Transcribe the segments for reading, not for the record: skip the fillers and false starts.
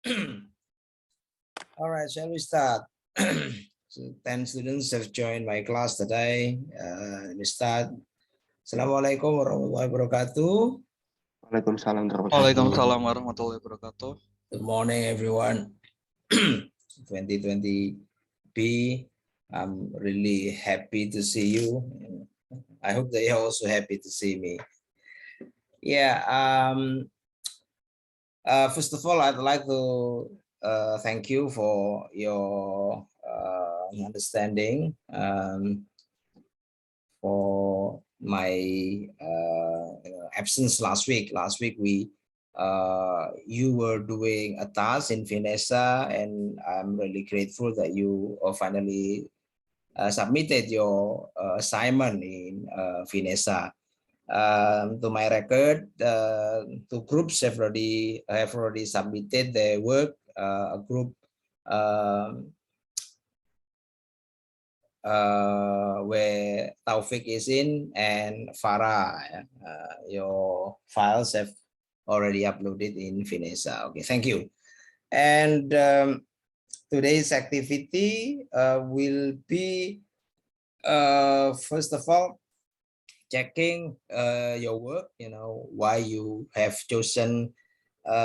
All right, shall we start? So 10 students have joined my class today. Let me start. Assalamualaikum warahmatullahi wabarakatuh. Waalaikumsalam warahmatullahi wabarakatuh. Waalaikumsalam warahmatullahi wabarakatuh. Good morning, everyone. 2020 B. I'm really happy to see you. I hope that you're also happy to see me. Yeah. First of all, I'd like to thank you for your understanding for my absence last week. Last week you were doing a task in Finessa, and I'm really grateful that you finally submitted your assignment in Finessa. To my record, two groups have already submitted their work. A group where Taufik is in, and Farah, your files have already uploaded in Finessa. Okay, thank you. And today's activity will be, first of all, checking your work, why you have chosen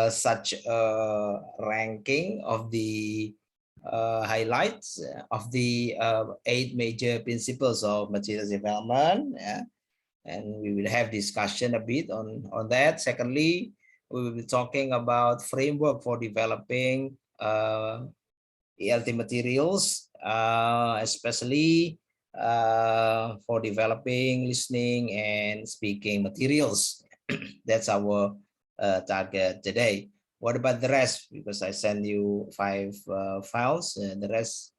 such a ranking of the highlights of the 8 major principles of materials development. And we will have discussion a bit on that. Secondly, we will be talking about framework for developing ELT materials, especially for developing listening and speaking materials. That's our target today. What about the rest? Because I sent you 5 files, and the rest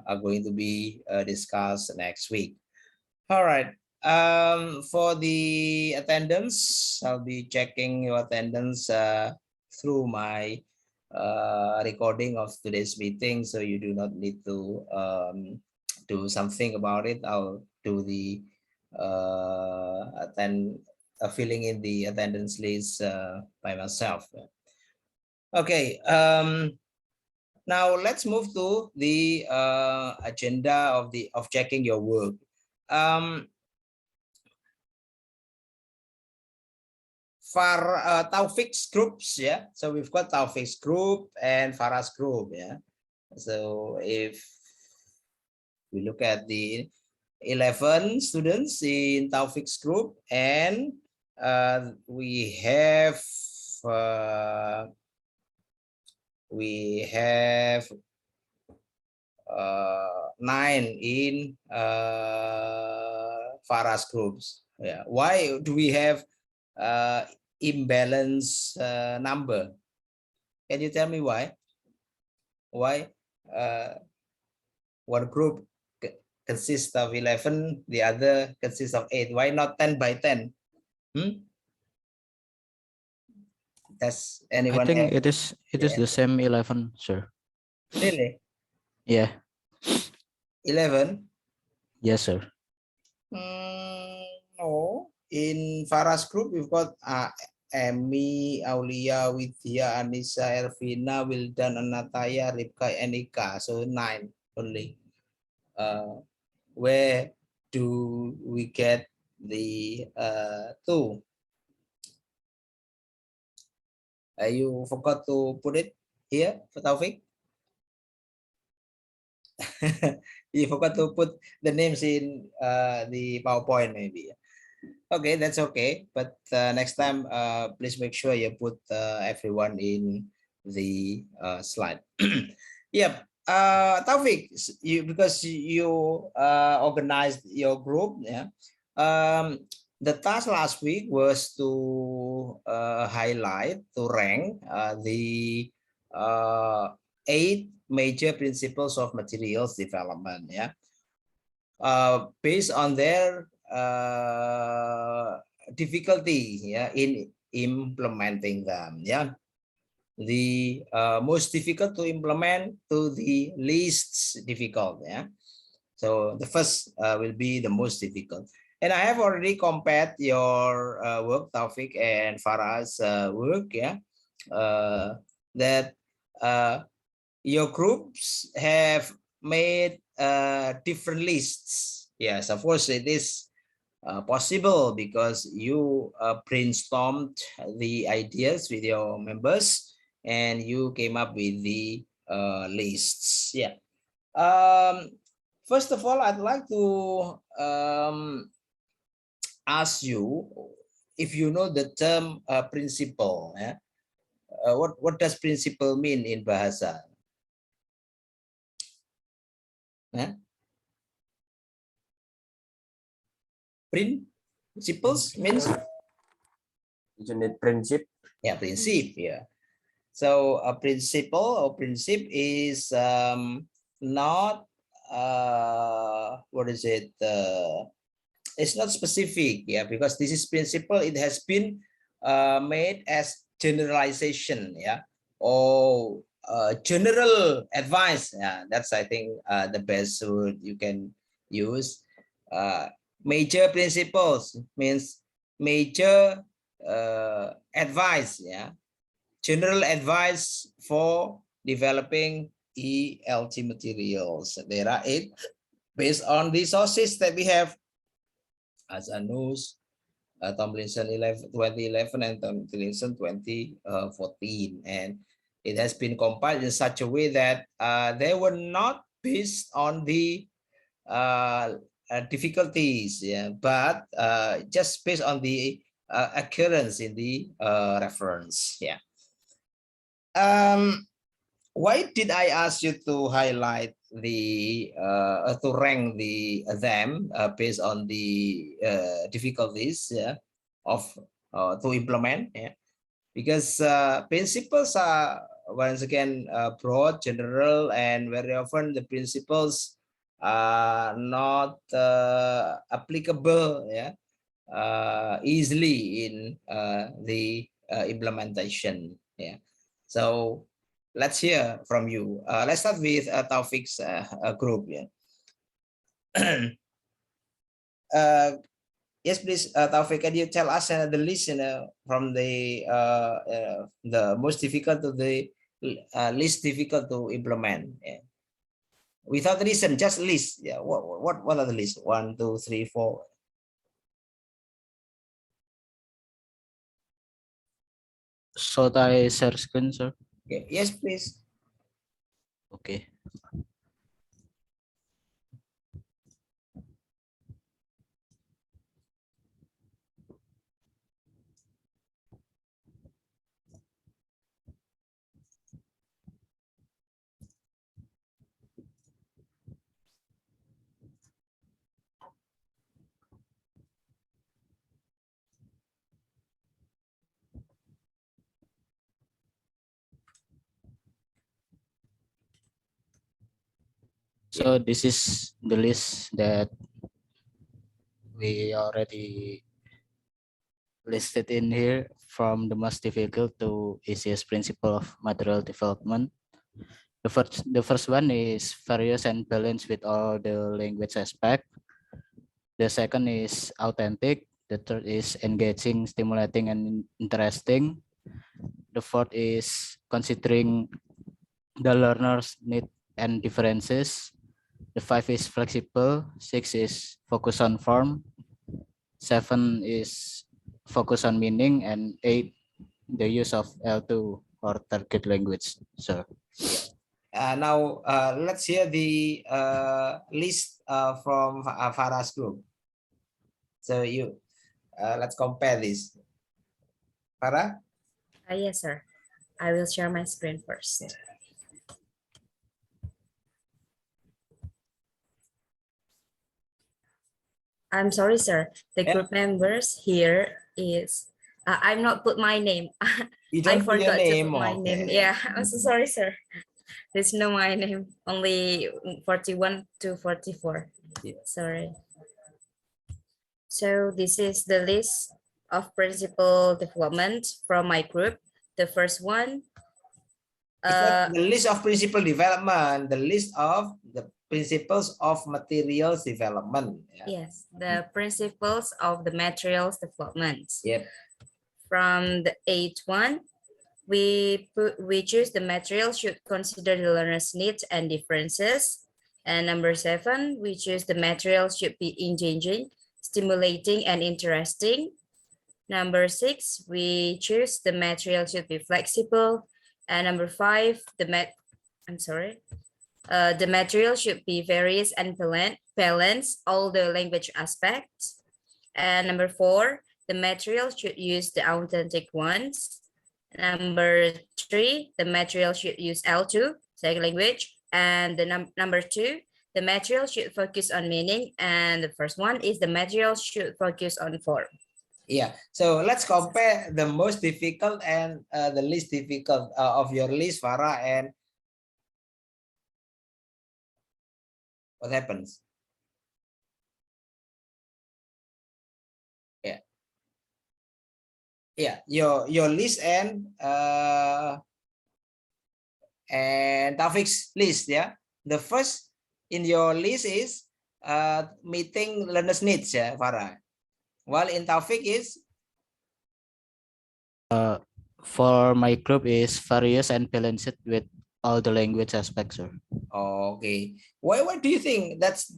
are going to be discussed next week. All right. For the attendance, I'll be checking your attendance through my recording of today's meeting, so you do not need to do something about it. I'll do the filling in the attendance list by myself. Okay, now let's move to the agenda of checking your work. For Taufik's groups, yeah. So we've got Taufik's group and Farah's group, yeah. So if we look at the 11 students in Taufik's group, and we have 9 in Farah's groups. Yeah. Why do we have imbalance number? Can you tell me why? Why one group consists of 11, the other consists of 8? Why not 10 by 10? Does anyone? I think it is the same 11, sir. Really? Yeah. 11? Yes, sir. No. In Farah's group, we've got Emi, Aulia, Widya, Anissa, Ervina, Wildan, Anataya, Ripka, and Ika. So 9 only. Where do we get the 2? You forgot to put it here for Taufik? You forgot to put the names in the PowerPoint, maybe. Okay, that's okay. But next time, please make sure you put everyone in the slide. Yep. Taufik, because you organized your group, yeah. The task last week was to highlight, to rank the 8 major principles of materials development, yeah. Based on their difficulty, yeah, in implementing them, yeah. The most difficult to implement to the least difficult, yeah. So the first will be the most difficult. And I have already compared your work, Taufik and Farah's work, yeah. That your groups have made different lists. Yes, of course, it is possible because you brainstormed the ideas with your members and you came up with the lists. Yeah. First of all, I'd like to ask you if you know the term principle. Yeah? What does principle mean in Bahasa? Yeah? Principles means Unit prinsip. yeah, prinsip. Yeah. So a principle or principle is not what is it? It's not specific, yeah, because this is principle. It has been made as generalization, yeah, or general advice. Yeah, that's I think the best word you can use. Major principles means major advice, yeah, general advice for developing ELT materials. There are 8 based on the sources that we have as Anus, Tomlinson 2011 and Tomlinson 2014. And it has been compiled in such a way that they were not based on the difficulties, yeah, but just based on the occurrence in the reference. Yeah. Why did I ask you to highlight the to rank them based on the difficulties, yeah, of to implement? Yeah, because principles are once again broad, general, and very often the principles are not applicable, yeah, easily in the implementation. Yeah, so let's hear from you. Let's start with Taufik's group. Yeah. Yes, please, Taufik, can you tell us the list from the most difficult to the least difficult to implement? Yeah. Without reason, just list. Yeah. What are the list? 1, 2, 3, 4. Should I share screen, sir? Okay. Yes, please. Okay. So this is the list that we already listed in here, from the most difficult to easiest principle of material development. The first one is various and balanced with all the language aspect. The second is authentic. The third is engaging, stimulating, and interesting. The fourth is considering the learner's need and differences. The 5 is flexible. 6 is focus on form. 7 is focus on meaning, and 8, the use of L2 or target language. So Now let's hear the list from Farah's group. So you let's compare this. Farah? Yes, sir. I will share my screen first. I'm sorry, sir. The group members here is, I'm not put my name. You don't I forgot to put my okay. name. Yeah, I'm so sorry, sir. There's no my name, only 41 to 44. Yeah. Sorry. So this is the list of principal development from my group. The first one. The list of principal development, the list of the principles of materials development. Yeah. Yes, the principles of the materials development. Yep. From the 8th one, we choose the material should consider the learner's needs and differences. And number 7, we choose the material should be engaging, stimulating, and interesting. Number 6, we choose the material should be flexible. And number 5, the material should be various and balance all the language aspects. And number 4, the material should use the authentic ones. Number 3, the material should use L2, second language. And the number 2, the material should focus on meaning. And the first one is the material should focus on form. Yeah, so let's compare the most difficult and the least difficult of your list, Farah, and what happens? Yeah, your list and Taufik's list. Yeah, the first in your list is meeting learners' needs, yeah, Farah. While in Taufik is For my group is various and balanced with all the language aspects, sir. okay. Why do you think that's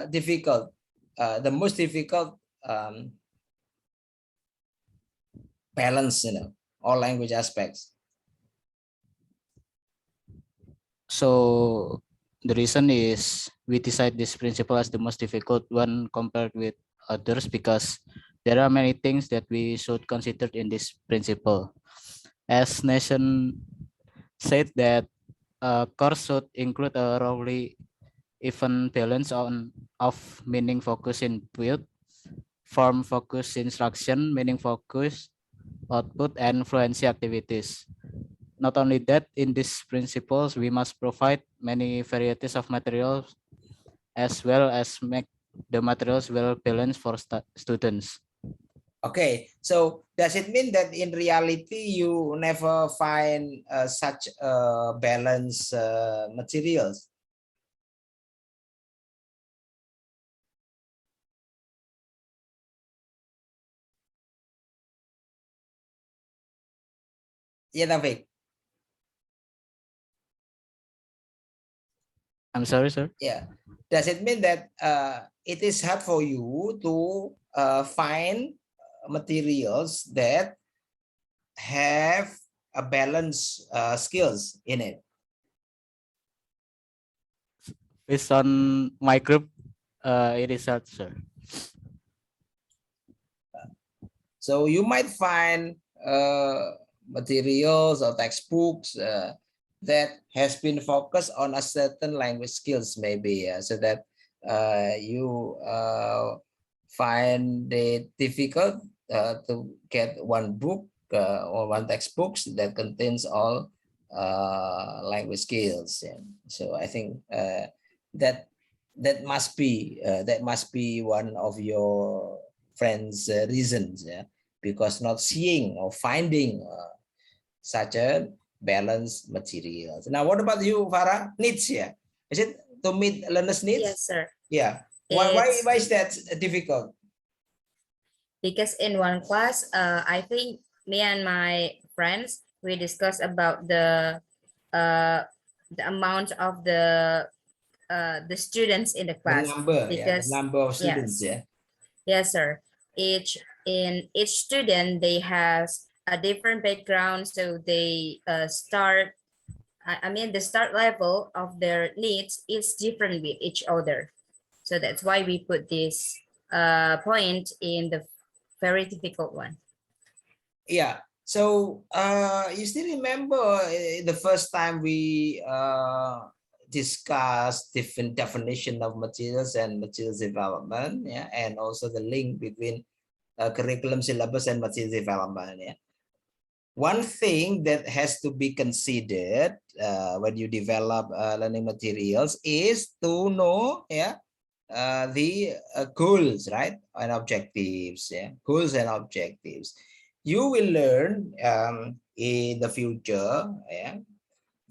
difficult? The most difficult balance, all language aspects. So the reason is we decide this principle as the most difficult one compared with others because there are many things that we should consider in this principle. As Nation said that a course should include a roughly even balance of meaning focus input, form focus instruction, meaning focus output, and fluency activities. Not only that, in these principles, we must provide many varieties of materials as well as make the materials well balanced for students. Okay, so does it mean that in reality you never find such balanced materials? Yeah, Taufik. I'm sorry, sir. Yeah. Does it mean that it is hard for you to find materials that have a balanced skills in it? Based on my group, it is hard, sir. So you might find materials or textbooks that has been focused on a certain language skills, maybe, so that you find it difficult to get one book or one textbooks that contains all language skills. Yeah. So I think that must be one of your friends' reasons, yeah, because not seeing or finding such a balanced materials. Now, what about you, Farah? Needs, yeah, is it to meet learners' needs? Yes, sir. Yeah. Why is that difficult? Because in one class, I think me and my friends, we discussed about the amount of the students in the class. The number, because the number of students, yes, yeah. yes, sir. Each student, they has a different background, so they start. I mean, the start level of their needs is different with each other. So that's why we put this point in the very difficult one. Yeah. So you still remember the first time we discussed different definition of materials and materials development, yeah, and also the link between curriculum syllabus and materials development, yeah. One thing that has to be considered when you develop learning materials is to know, yeah, the goals, right, and objectives, yeah, goals and objectives. You will learn in the future, yeah,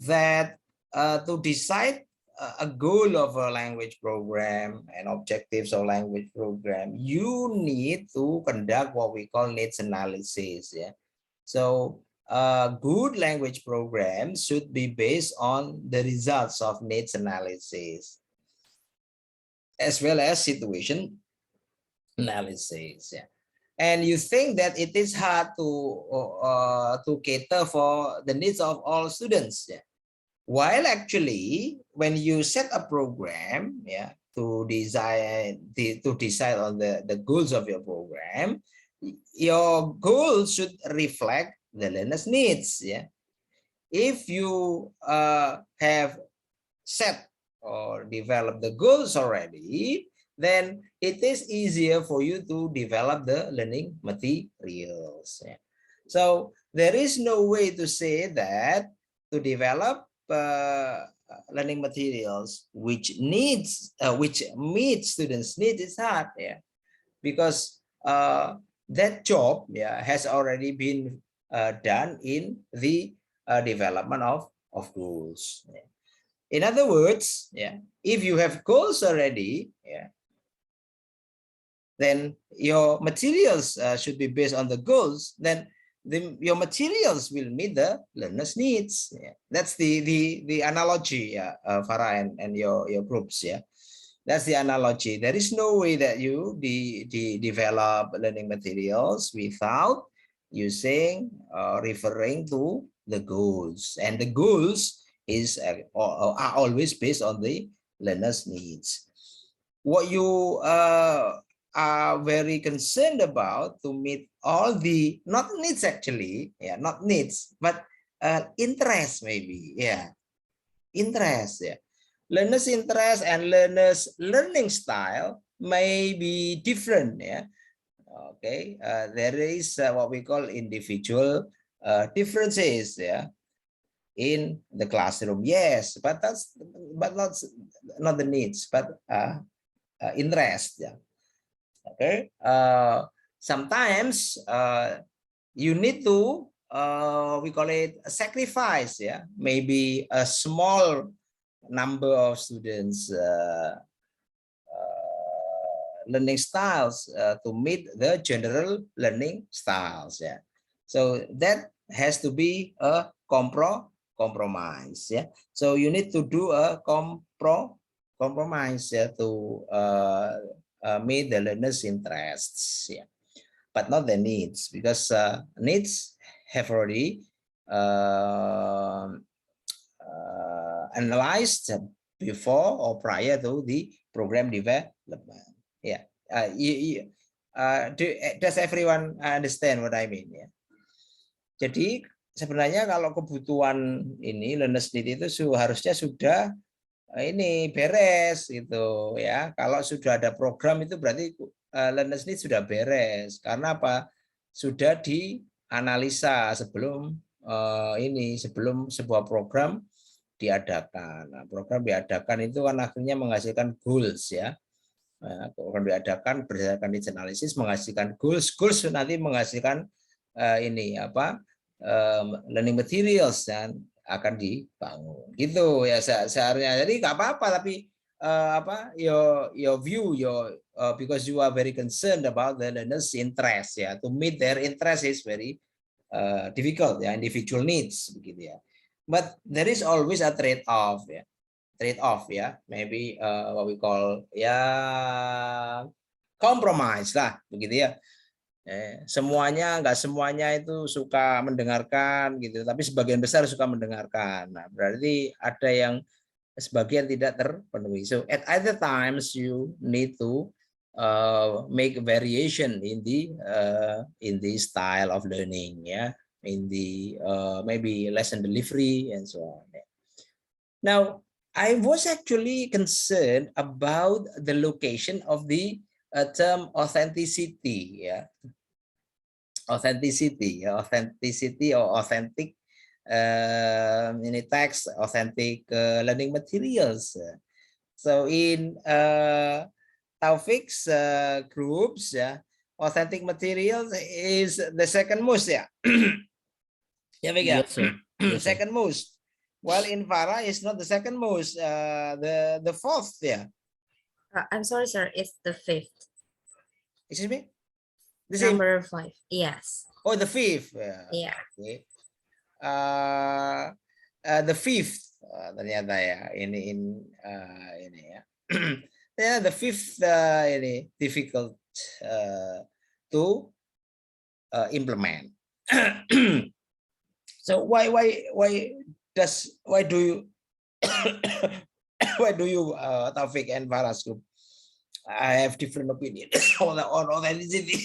that to decide a goal of a language program and objectives of language program, you need to conduct what we call needs analysis, yeah. So a good language program should be based on the results of needs analysis as well as situation analysis. Yeah. And you think that it is hard to cater for the needs of all students. Yeah. While actually, when you set a program, yeah, to decide on the goals of your program, your goals should reflect the learner's needs. Yeah. If you have set or developed the goals already, then it is easier for you to develop the learning materials. Yeah. So there is no way to say that to develop learning materials which meet students' needs is hard. Yeah, because that job, yeah, has already been done in the development of goals. Yeah. In other words, yeah, if you have goals already, yeah, then your materials should be based on the goals. Then your materials will meet the learner's needs. Yeah. That's the analogy, Farah and your groups. Yeah, that's the analogy. There is no way that you develop learning materials without using referring to the goals, and the goals are always based on the learner's needs. What you are very concerned about to meet all the, not needs actually, yeah, not needs, but interest maybe, yeah, interest, yeah. Learner's interest and learner's learning style may be different, yeah. Okay, there is what we call individual differences, yeah, in the classroom. Yes, but not the needs, but interest. Yeah. Okay. Sometimes you need to we call it a sacrifice. Yeah, maybe a small number of students learning styles to meet the general learning styles. Yeah, so that has to be a compromise. Yeah, so you need to do a compromise, yeah, to meet the learner's interests. Yeah, but not the needs, because needs have already analyzed before or prior to the program development. Yeah, does everyone understand what I mean? Ya. Jadi sebenarnya kalau kebutuhan ini learner's need itu harusnya sudah ini beres gitu ya. Kalau sudah ada program itu berarti learner's need sudah beres. Karena apa? Sudah dianalisa sebelum sebelum sebuah program diadakan. Nah, program diadakan itu kan akhirnya menghasilkan goals ya. Program diadakan berdasarkan needs analysis menghasilkan goals nanti menghasilkan learning materials dan akan dibangun gitu ya seharusnya. Jadi nggak apa-apa, tapi your view because you are very concerned about the learners interest ya, to meet their interest is very difficult ya, individual needs begitu ya. But there is always a trade-off ya. Maybe what we call compromise lah begitu ya. Nggak semuanya itu suka mendengarkan gitu, tapi sebagian besar suka mendengarkan. Nah, berarti ada yang sebagian tidak terpenuhi. So at other times you need to make variation in the style of learning, yeah, in the maybe lesson delivery and so on. Now, I was actually concerned about the location of the term authenticity, yeah. Authenticity or authentic in a text, authentic learning materials. So in Taufik's groups, yeah, authentic materials is the second most, yeah. Yeah, Yes, sir. Yes, sir. second most. While in Farah is not the second most, the fourth, yeah. I'm sorry, sir. It's the fifth. Excuse me? The same. Number 5. Yes. Oh, the fifth. Yeah. Okay. the fifth ternyata ya ini ya. Ternyata the fifth ini difficult to implement. So why do you Taufik and Faras group I have different opinion on authenticity?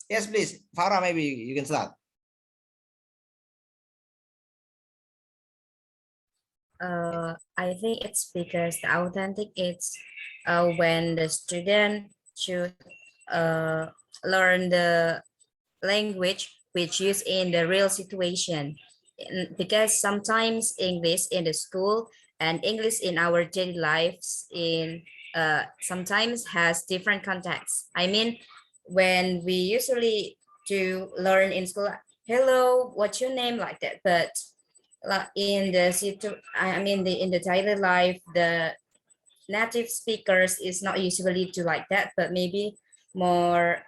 Yes, please, Farah, maybe you can start. I think it's because the authentic is when the student should learn the language which used in the real situation. Because sometimes English in the school and English in our daily lives sometimes has different contexts. I mean, when we usually do learn in school, hello, what's your name, like that, but in the in the daily life, the native speakers is not usually do like that, but maybe more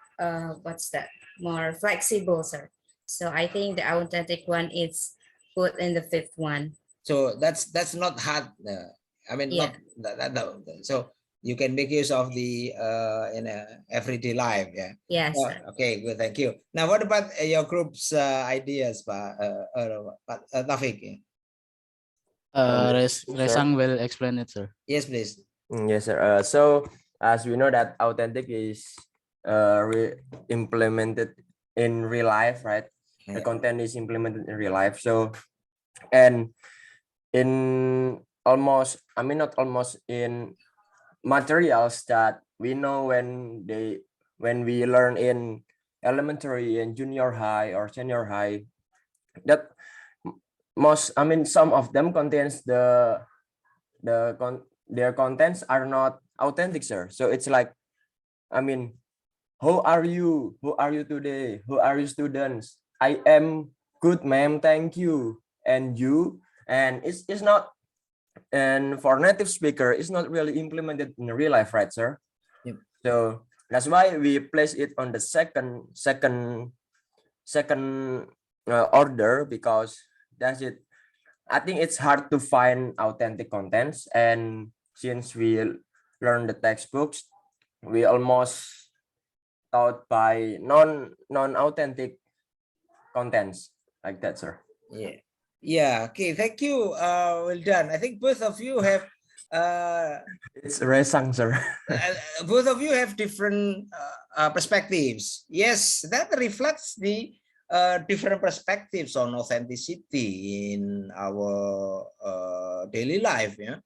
more flexible, sir. So I think the authentic one is put in the fifth one. So that's not hard. I mean, Yeah. So you can make use of the in everyday life. Yeah. Yes. Okay. Good. Thank you. Now, what about your group's ideas, Taufik? Resang will explain it, sir. Yes, please. Yes, sir. So as we know that authentic is implemented in real life, right? The content is implemented in real life. So, and in almost, I mean, not almost, in materials that we know when we learn in elementary and junior high or senior high, that most, I mean, some of them contains their contents are not authentic, sir. So it's like, I mean, how are you? Who are you today? Who are you, students? I am good, ma'am. Thank you. And you? And it's not, and for native speaker, it's not really implemented in real life, right, sir? Yep. So that's why we place it on the second order, because that's it. I think it's hard to find authentic contents, and since we learn the textbooks, we almost taught by non-authentic contents, like that, sir. Yeah. Okay. Thank you. Well done. I think both of you have it's Resang, sir. both of you have different perspectives. Yes, that reflects the different perspectives on authenticity in our daily life. Yeah.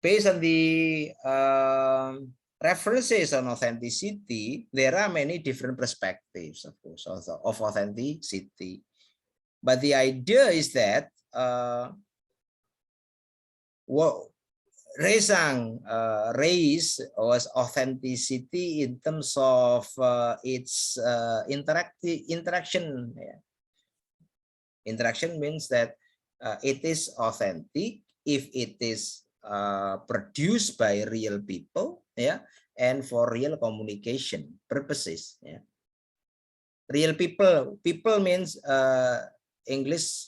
Based on the references on authenticity, there are many different perspectives, of course, of authenticity. But the idea is that what Resang raised was authenticity in terms of its interaction. Yeah. Interaction means that it is authentic if it is produced by real people, yeah, and for real communication purposes. Yeah. Real people means English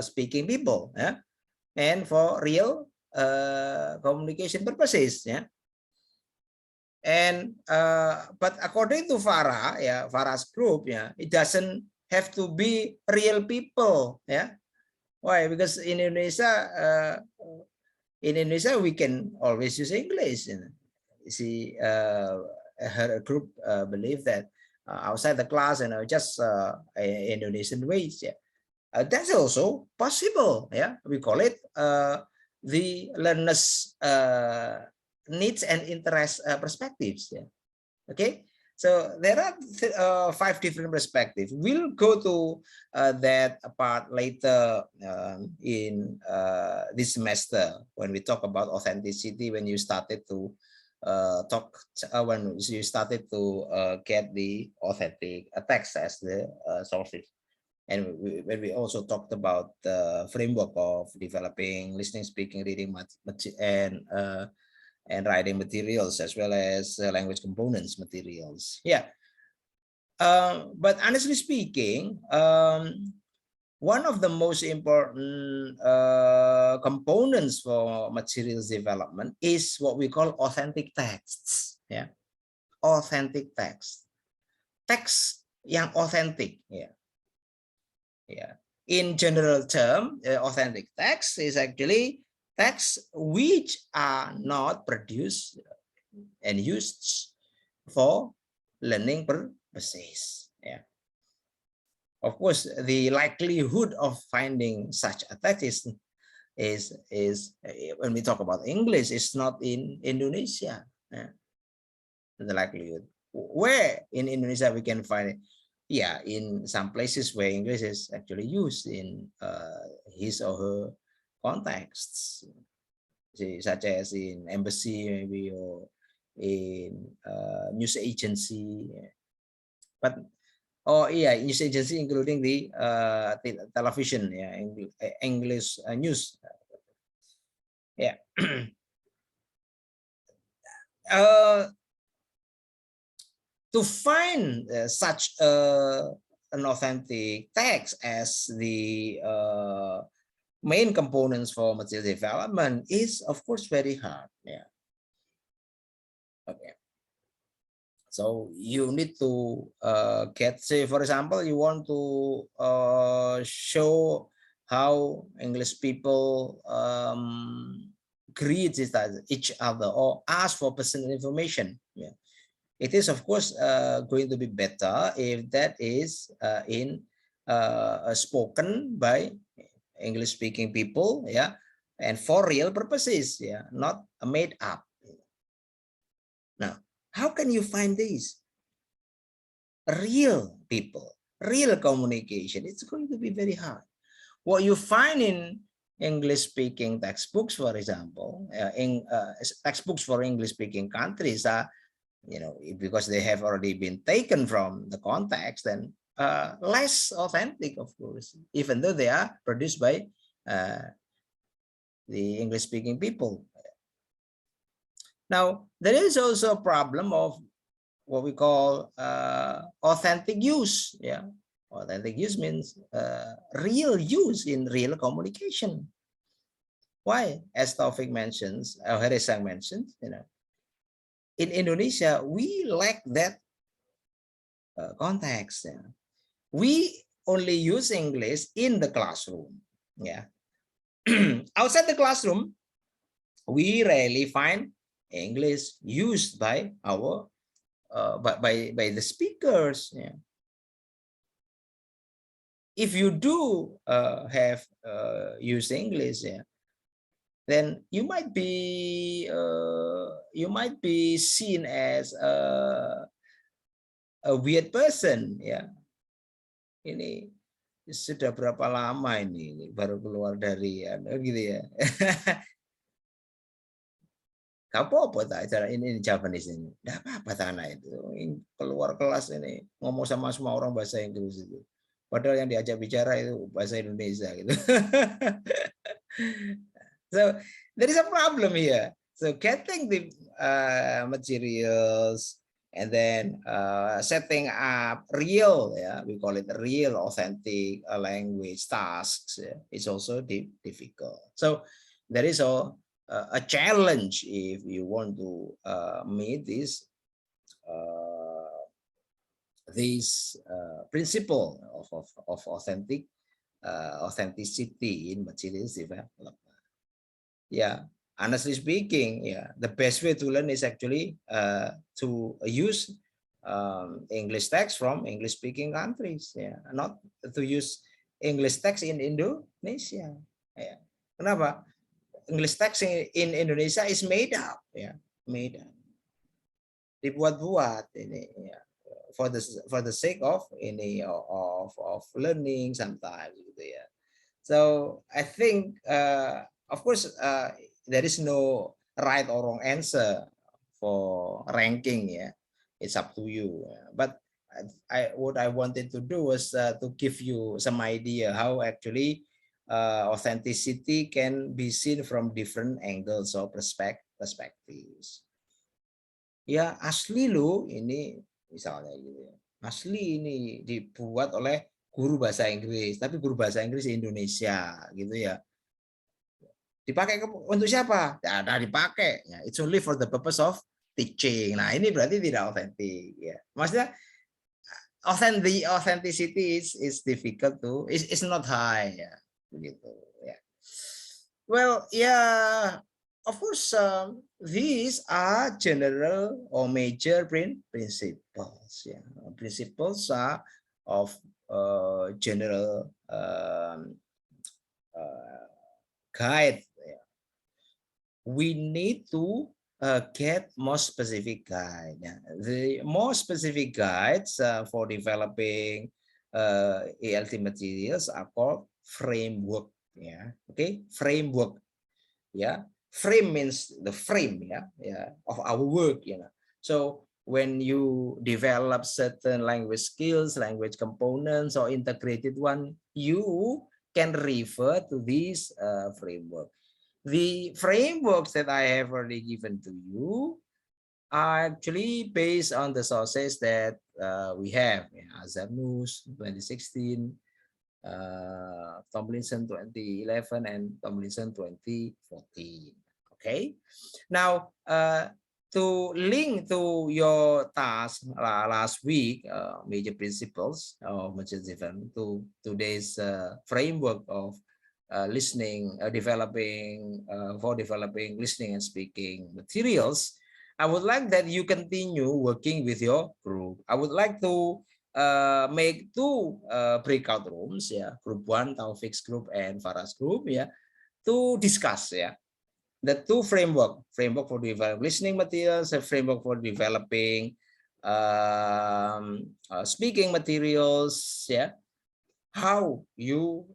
speaking people, yeah, and for real communication purposes, yeah. And but according to Farah, yeah, Farah's group, yeah, it doesn't have to be real people, yeah. Why? Because in Indonesia we can always use English. You know? See, her group believe that outside the class, just Indonesian ways, yeah. That's also possible, yeah. We call it the learner's needs and interest perspectives, yeah. Okay, so there are 5 different perspectives. We'll go to that part later in this semester when we talk about authenticity, when you started to when you started to get the authentic text as the sources. And when we also talked about the framework of developing listening, speaking, reading, and and writing materials, as well as language components materials. Yeah. But honestly speaking, one of the most important components for materials development is what we call authentic texts. Yeah, authentic text, text yang authentic. Yeah, yeah. In general term, authentic text is actually texts which are not produced and used for learning purposes. Yeah. Of course, the likelihood of finding such a text is when we talk about English, it's not in Indonesia. Yeah. The likelihood where in Indonesia we can find it. Yeah, in some places where English is actually used in his or her contexts, such as in embassy maybe, or in news agency. But yeah, news agency including the television, yeah, English news. Yeah. To find such an authentic text as the main components for material development is, of course, very hard. Yeah. Okay. So you need to get, say, for example, you want to show how English people greet each other or ask for personal information. Yeah. It is, of course, going to be better if that is spoken by English-speaking people, yeah, and for real purposes, yeah, not made up. Now, how can you find these? Real people, real communication. It's going to be very hard. What you find in English-speaking textbooks, for example, textbooks for English-speaking countries are, you know, because they have already been taken from the context, and less authentic, of course, even though they are produced by the English-speaking people. Now, there is also a problem of what we call authentic use. Yeah, authentic use means real use in real communication. Why? As Taufik mentions, or Harisang mentioned, you know, in Indonesia, we lack that context. Yeah. We only use English in the classroom. Yeah. Outside the classroom, we rarely find English used by our by the speakers. Yeah. If you do have used English, yeah, then you might be seen as a weird person. Ya, ini sudah berapa lama ini baru keluar dari gitu ya. Apa tak ini Japanese ini? Tidak apa-apa tanah itu. Ini keluar kelas ini ngomong sama semua orang bahasa Inggris itu. Padahal yang diajak bicara itu bahasa Indonesia gitu. So there is a problem here. So getting the materials and then setting up real, yeah, we call it real authentic language tasks, yeah, it's also difficult. So there is a challenge if you want to meet this principle of authenticity in materials development. Yeah, honestly speaking, yeah, the best way to learn is actually to use English text from English-speaking countries. Yeah, not to use English text in Indonesia. Yeah. Kenapa? English text in Indonesia is made up. Yeah, made up. Dibuat-buat ini. Yeah. For the sake of ini of learning sometimes gitu ya. So I think of course there is no right or wrong answer for ranking, yeah. It's up to you. But what I wanted to do was to give you some idea how actually authenticity can be seen from different angles or perspectives. Ya asli loh ini misalnya gitu ya. Asli ini dibuat oleh guru bahasa Inggris, tapi guru bahasa Inggris Indonesia gitu ya. Dipakai untuk siapa? Ya, nah dipakai. Ya, it's only for the purpose of teaching. Nah ini berarti tidak otentik. Ya. Maksudnya authenticity is difficult to is not high ya begitu ya. Well yeah, of course these are general or major principles. Yeah, principles are of general guide. Yeah. We need to get more specific guide. Yeah. The more specific guides for developing ELT materials are called framework. Yeah. Okay, framework. Yeah, frame means the frame. Yeah, of our work. You know, so when you develop certain language skills, language components, or integrated one, you can refer to this framework. The frameworks that I have already given to you are actually based on the sources that we have. Azamnus 2016, Tomlinson 2011, and Tomlinson 2014. Okay. Now, to link to your task last week, major principles of material development, to today's framework of listening, developing listening and speaking materials, I would like that you continue working with your group. I would like to make two breakout rooms, group 1, Taufik's group, and Farah's group, to discuss, the two framework for developing listening materials, a framework for developing speaking materials, how you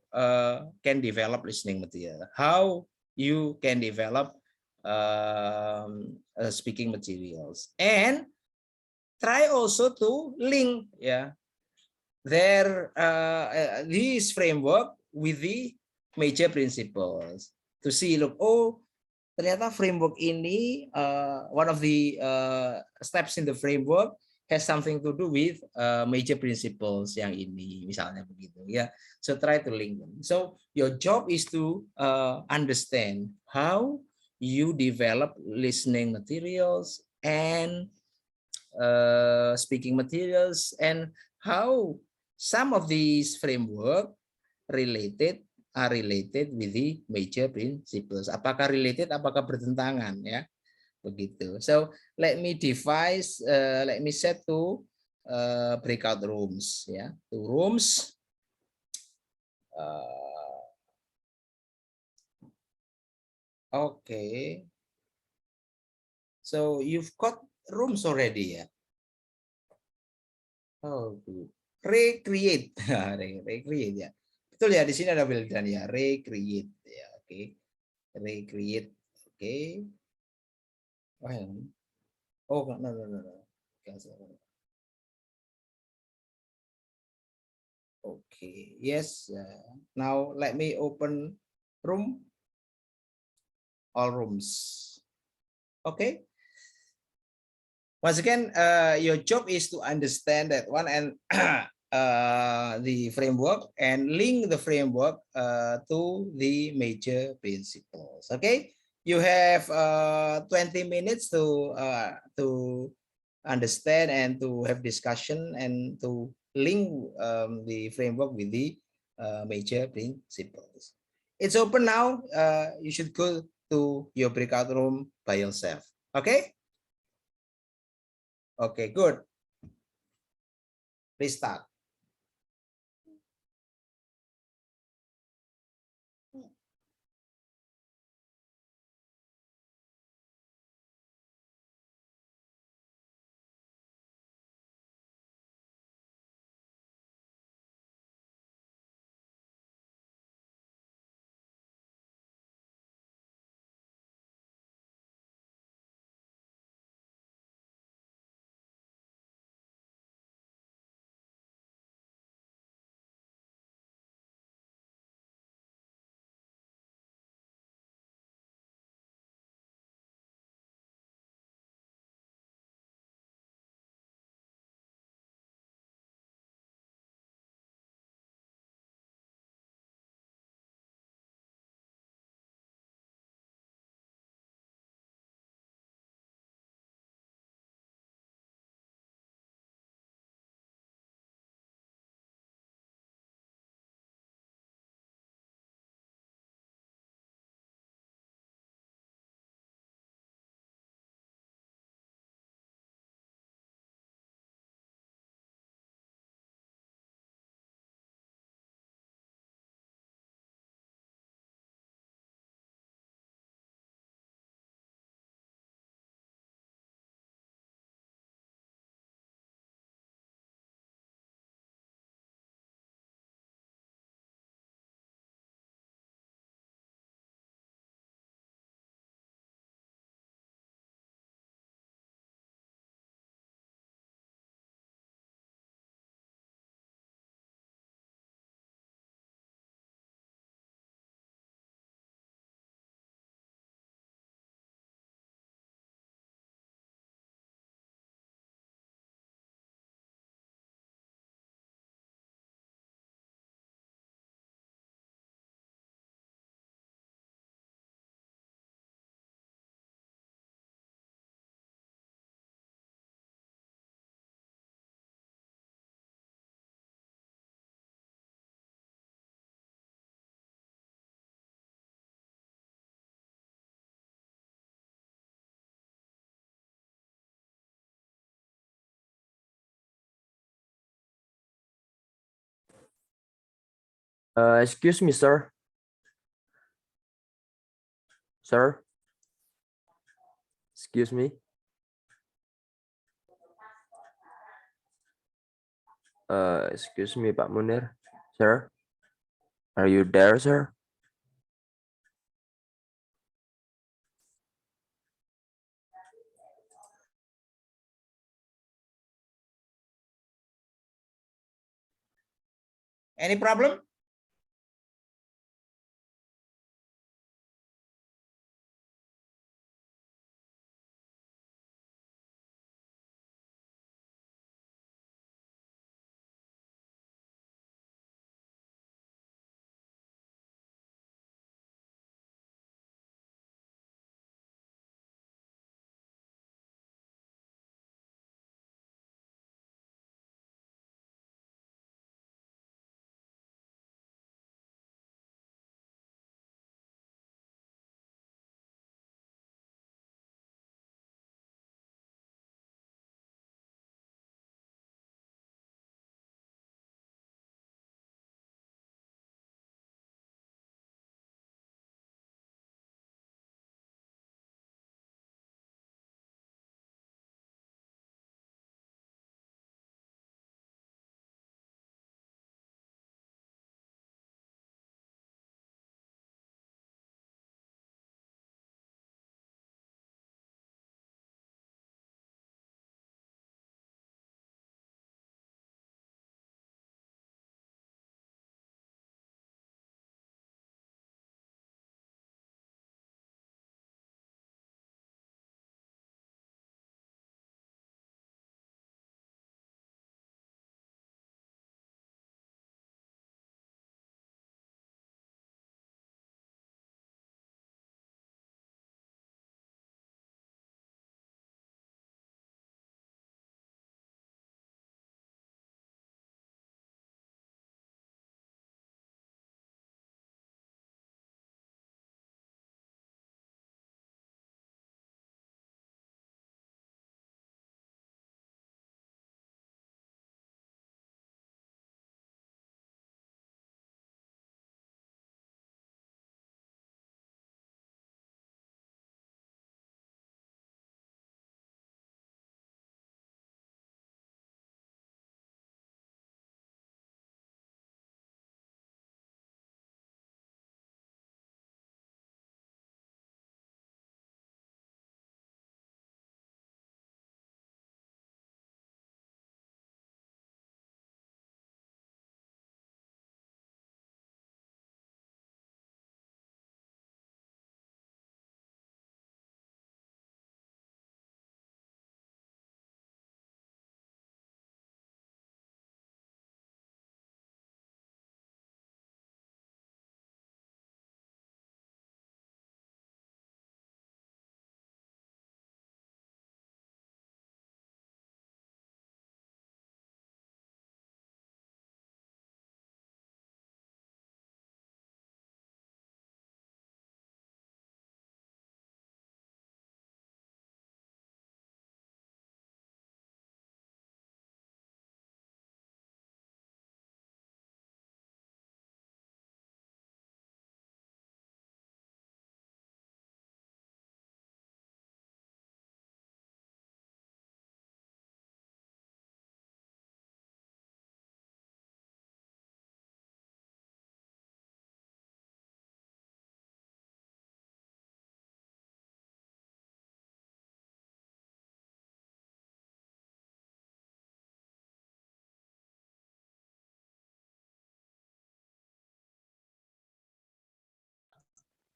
can develop listening material, how you can develop speaking materials, and try also to link their this framework with the major principles to see, look, oh ternyata framework ini one of the steps in the framework has something to do with major principles yang ini, misalnya begitu ya. So try to link them. So your job is to understand how you develop listening materials and speaking materials, and how some of these framework are related with the major principles. Apakah related, apakah bertentangan, ya begitu. So let me devise, let me set two breakout rooms, two rooms. Okay, so you've got rooms already, Oh, good. Recreate, recreate ya. Betul ya, di sini ada Wildan ya, recreate ya, oke. Recreate, oke. Oh, no. Okay, yes. Now let me open room, all rooms. Okay. Once again, your job is to understand that one and the framework and link the framework to the major principles. Okay, you have 20 minutes to understand and to have discussion and to link the framework with the major principles. It's open now. You should go to your breakout room by yourself. Okay. Okay, good. Restart. Excuse me, sir. Sir. Excuse me. Excuse me, Pak Munir. Sir. Are you there, sir? Any problem?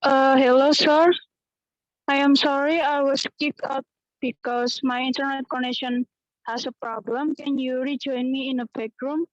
Hello, sir. I am sorry I was kicked out because my internet connection has a problem. Can you rejoin me in a back room?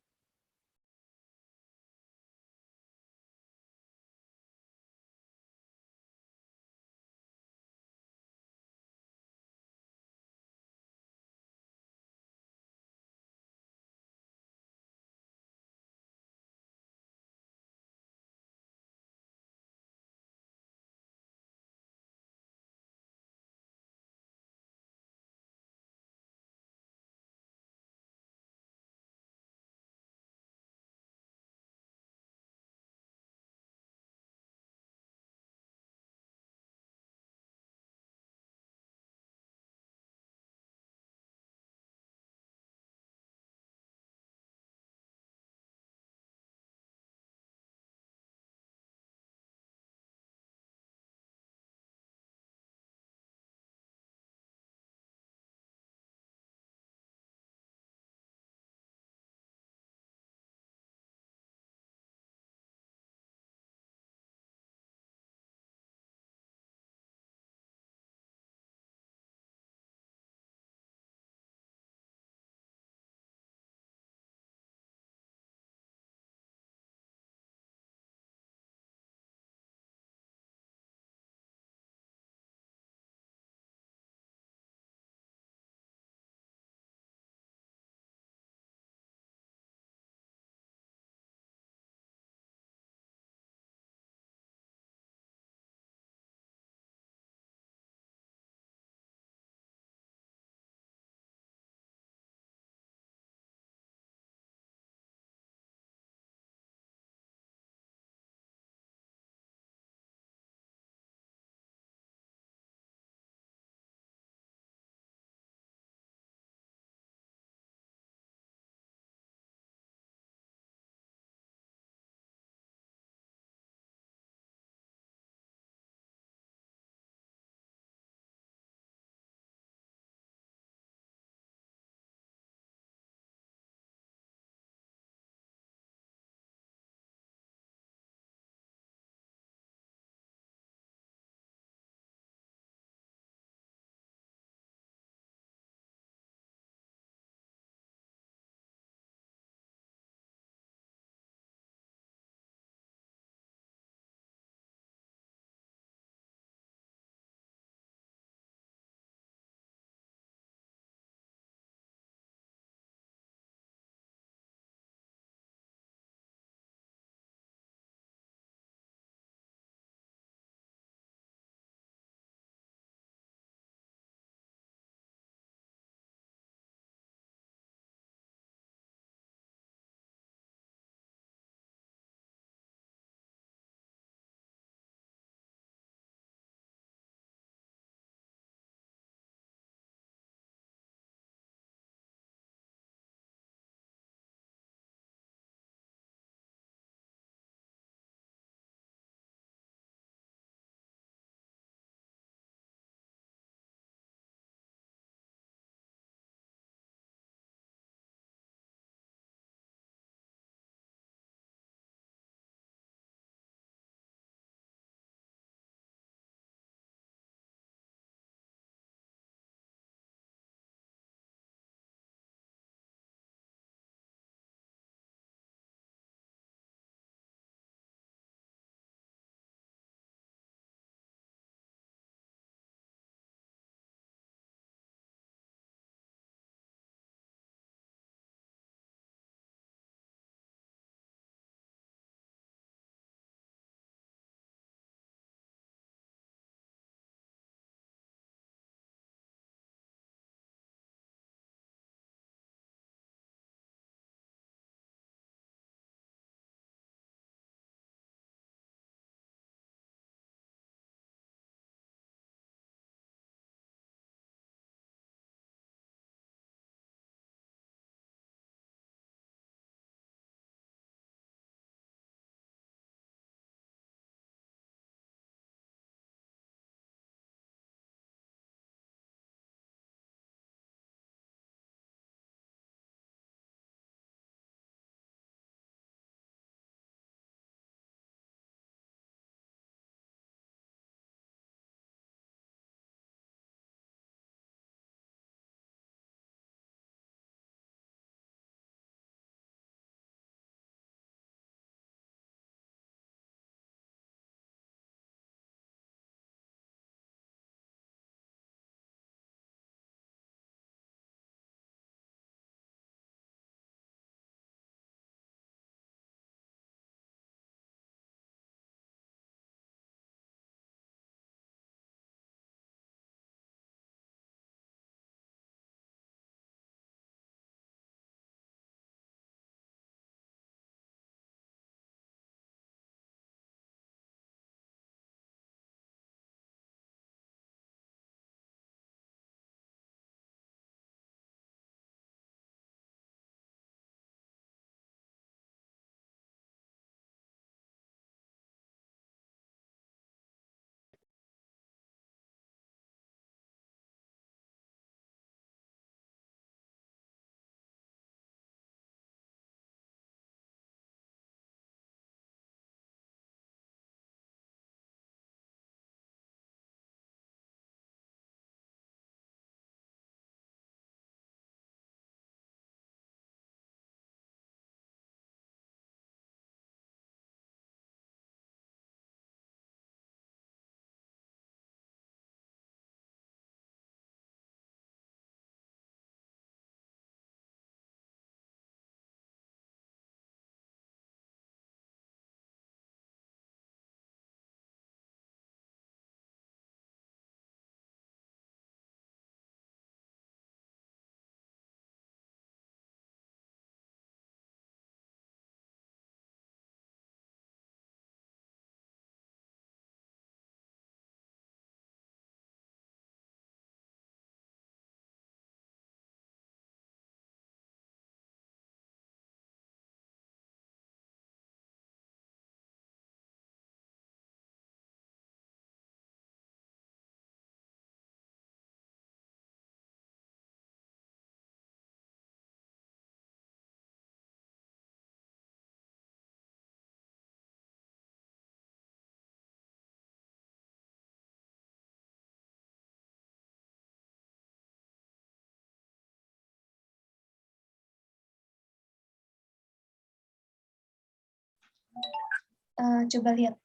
Coba lihat.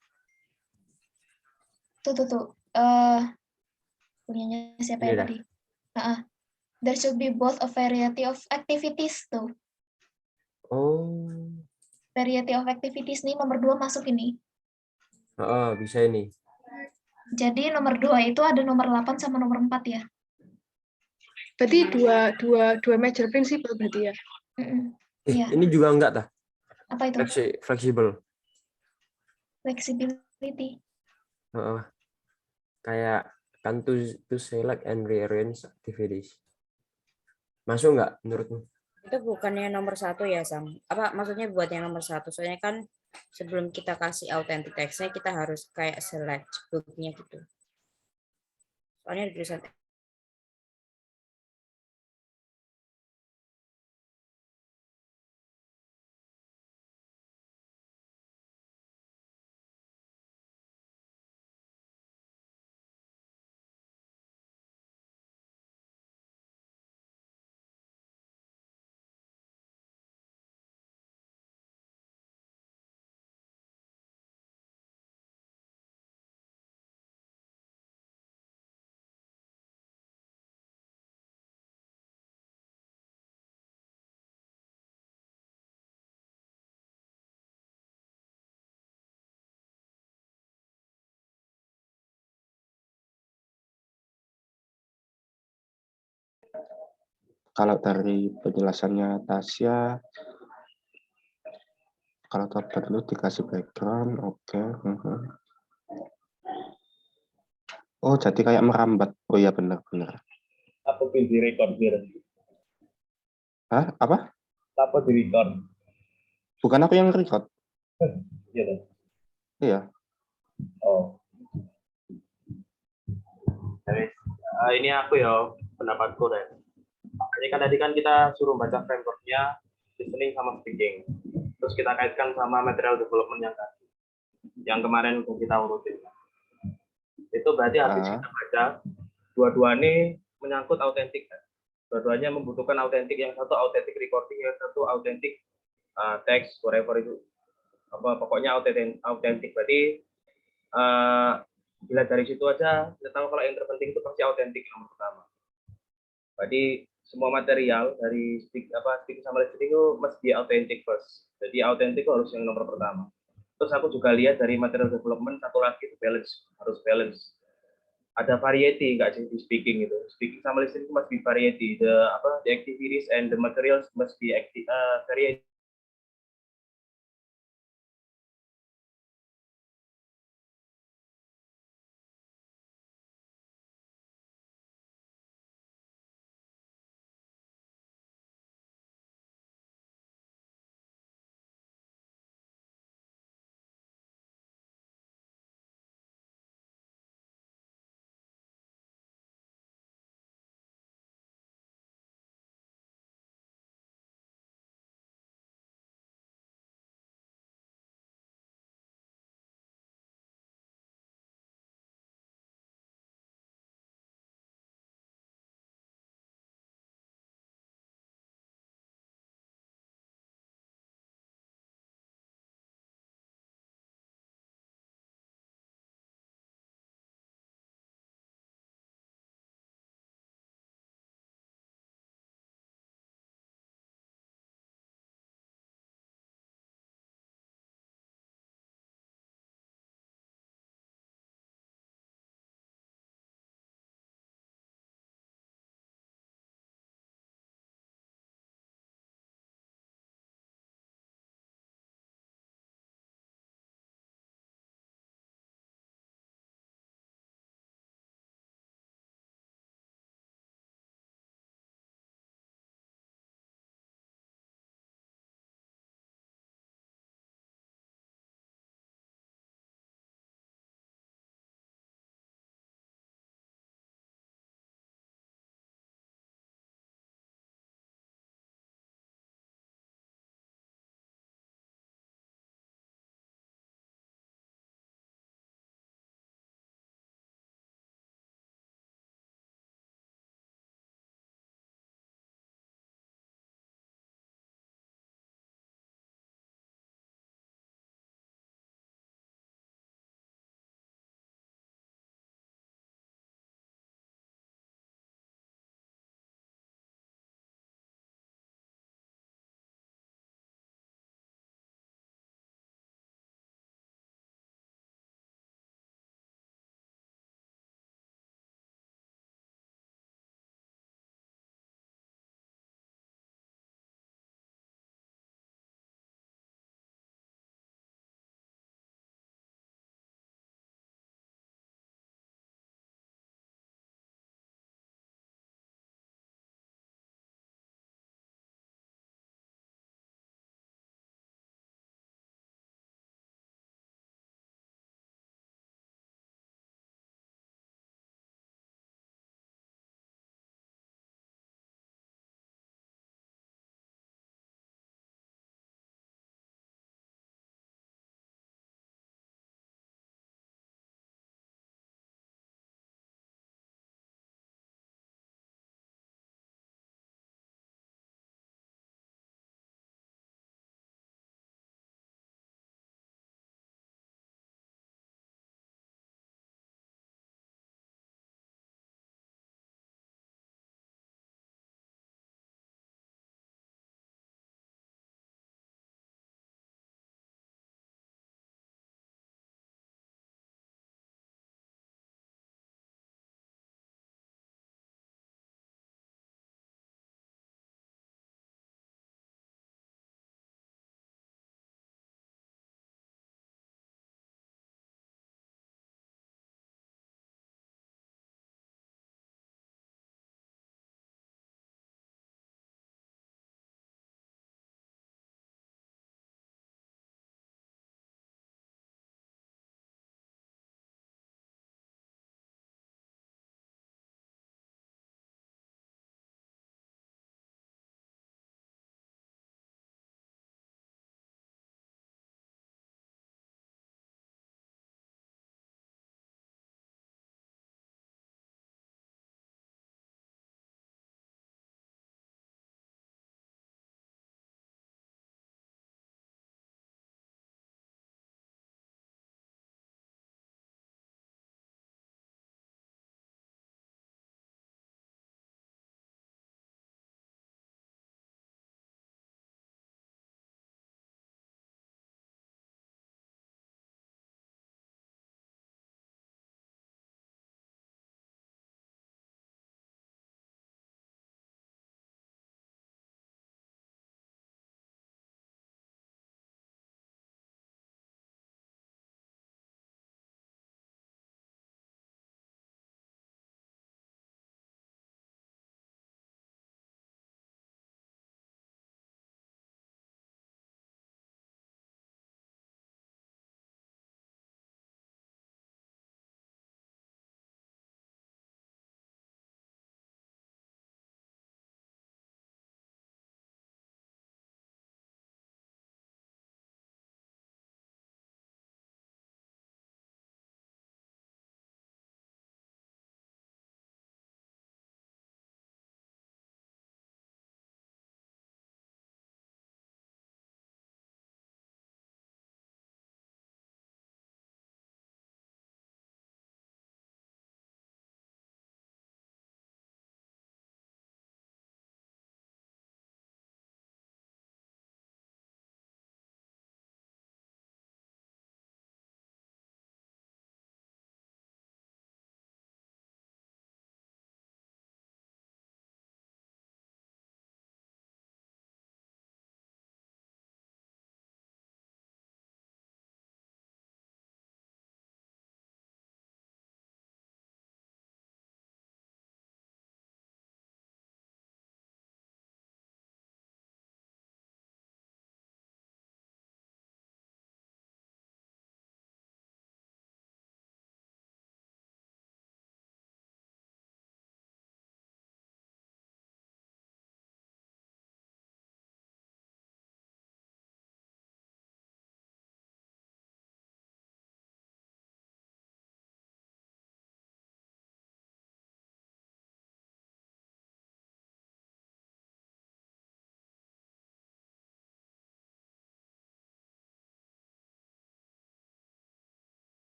Tuh. Punyanya siapa Ini ya dah. tadi? There should be both a variety of activities tuh. Oh, Variety of activities nih nomor 2 masuk ini. bisa ini. Jadi nomor 2 itu ada nomor 8 sama nomor 4 ya. Berarti dua major principle berarti ya. Iya. Ini juga enggak tah? Apa itu? Fleksibel. Flexibility. Kayak kan to select and rearrange activities. Masuk nggak menurutmu? Itu bukannya nomor 1 ya, Sam? Apa maksudnya buat yang nomor 1? Soalnya kan sebelum kita kasih authentic text-nya, kita harus kayak select book-nya gitu. Soalnya di tulisan Kalau dari penjelasannya Tasya, kalau perlu dikasih background, oke. Oh, jadi kayak merambat. Oh ya, benar-benar. Apa di record biar? Hah? Apa? Apa di record? Bukan aku yang record. Iya. Iya. Oh. Jadi, ini aku ya pendapatku deh. Jadi kan tadi kan kita suruh baca frameworknya listening sama speaking. Terus kita kaitkan sama material development yang kemarin kita urutin. Itu berarti habis kita baca dua-dua ini menyangkut autentik. Dua-duanya membutuhkan autentik, yang satu autentik recording, yang satu autentik teks, whatever itu. Pokoknya autentik. Berarti bila dari situ aja kita tahu kalau yang terpenting itu pasti autentik yang pertama. Berarti semua material dari speaking sama listening itu mesti authentic first. Jadi authentic harus yang nomor pertama. Terus aku juga lihat dari material development satu lagi itu harus balance. Ada variety nggak sih di speaking itu? Speaking sama listening itu must be variety. The activities and the materials must be variety.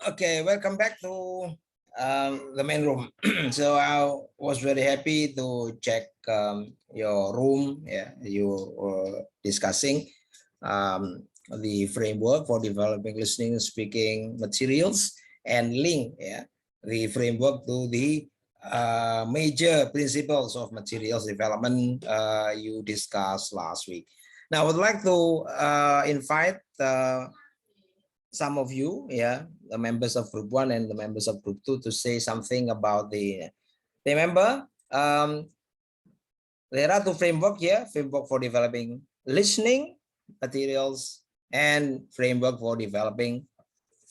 Okay, welcome back to the main room. So I was very happy to check your room. Yeah, you were discussing the framework for developing listening and speaking materials and link the framework to the major principles of materials development you discussed last week. Now, I would like to invite some of you, the members of group 1 and the members of group 2 to say something about the, remember, there are two framework here, framework for developing listening materials and framework for developing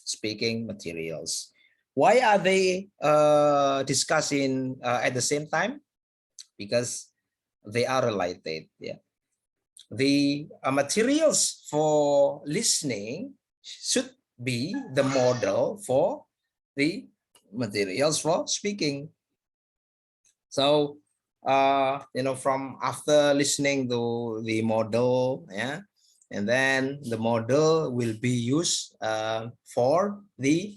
speaking materials. Why are they discussing at the same time? Because they are related. The materials for listening should be the model for the materials for speaking. So, from after listening to the model, and then the model will be used for the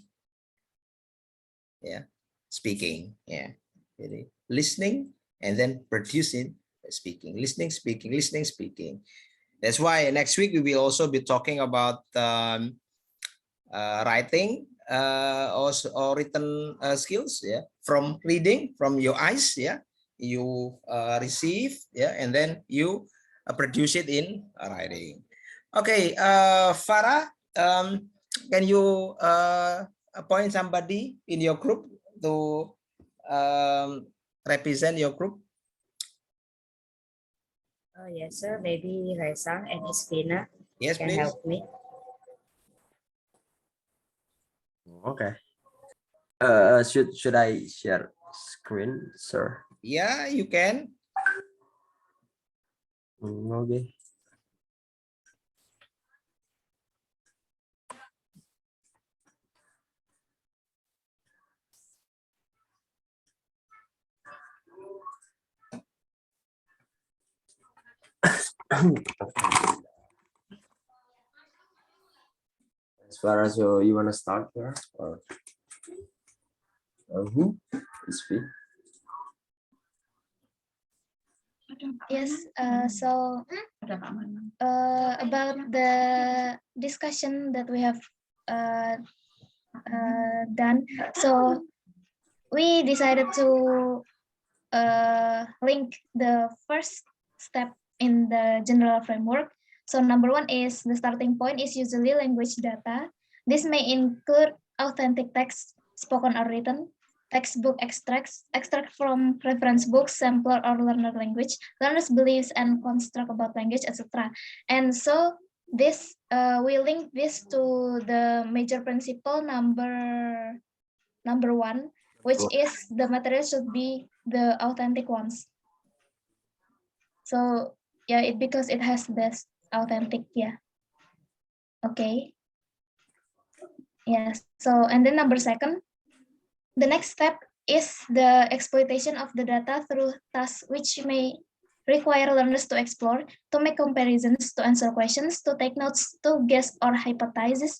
speaking, listening and then producing speaking, listening, speaking, listening, speaking. That's why next week we will also be talking about writing or written skills, from reading from your eyes, you receive, and then you produce it in writing. Okay, Farah, can you appoint somebody in your group to represent your group? Oh yes, sir. Maybe Raisang and Ispina can please help me. Okay. Should I share screen, sir? Yeah, you can. Okay. As far as you want to start here, or who is speak? Yes, so about the discussion that we have done, so we decided to link the first step in the general framework. So number 1 is the starting point is usually language data. This may include authentic text, spoken or written, textbook extracts, extract from reference books, sampler or learner language, learner's beliefs and construct about language, etc. And so this we link this to the major principle number 1, which is the material should be the authentic ones. So yeah, because it has this authentic, okay. Yes, so and then number 2, the next step is the exploitation of the data through tasks which may require learners to explore, to make comparisons, to answer questions, to take notes, to guess or hypothesize,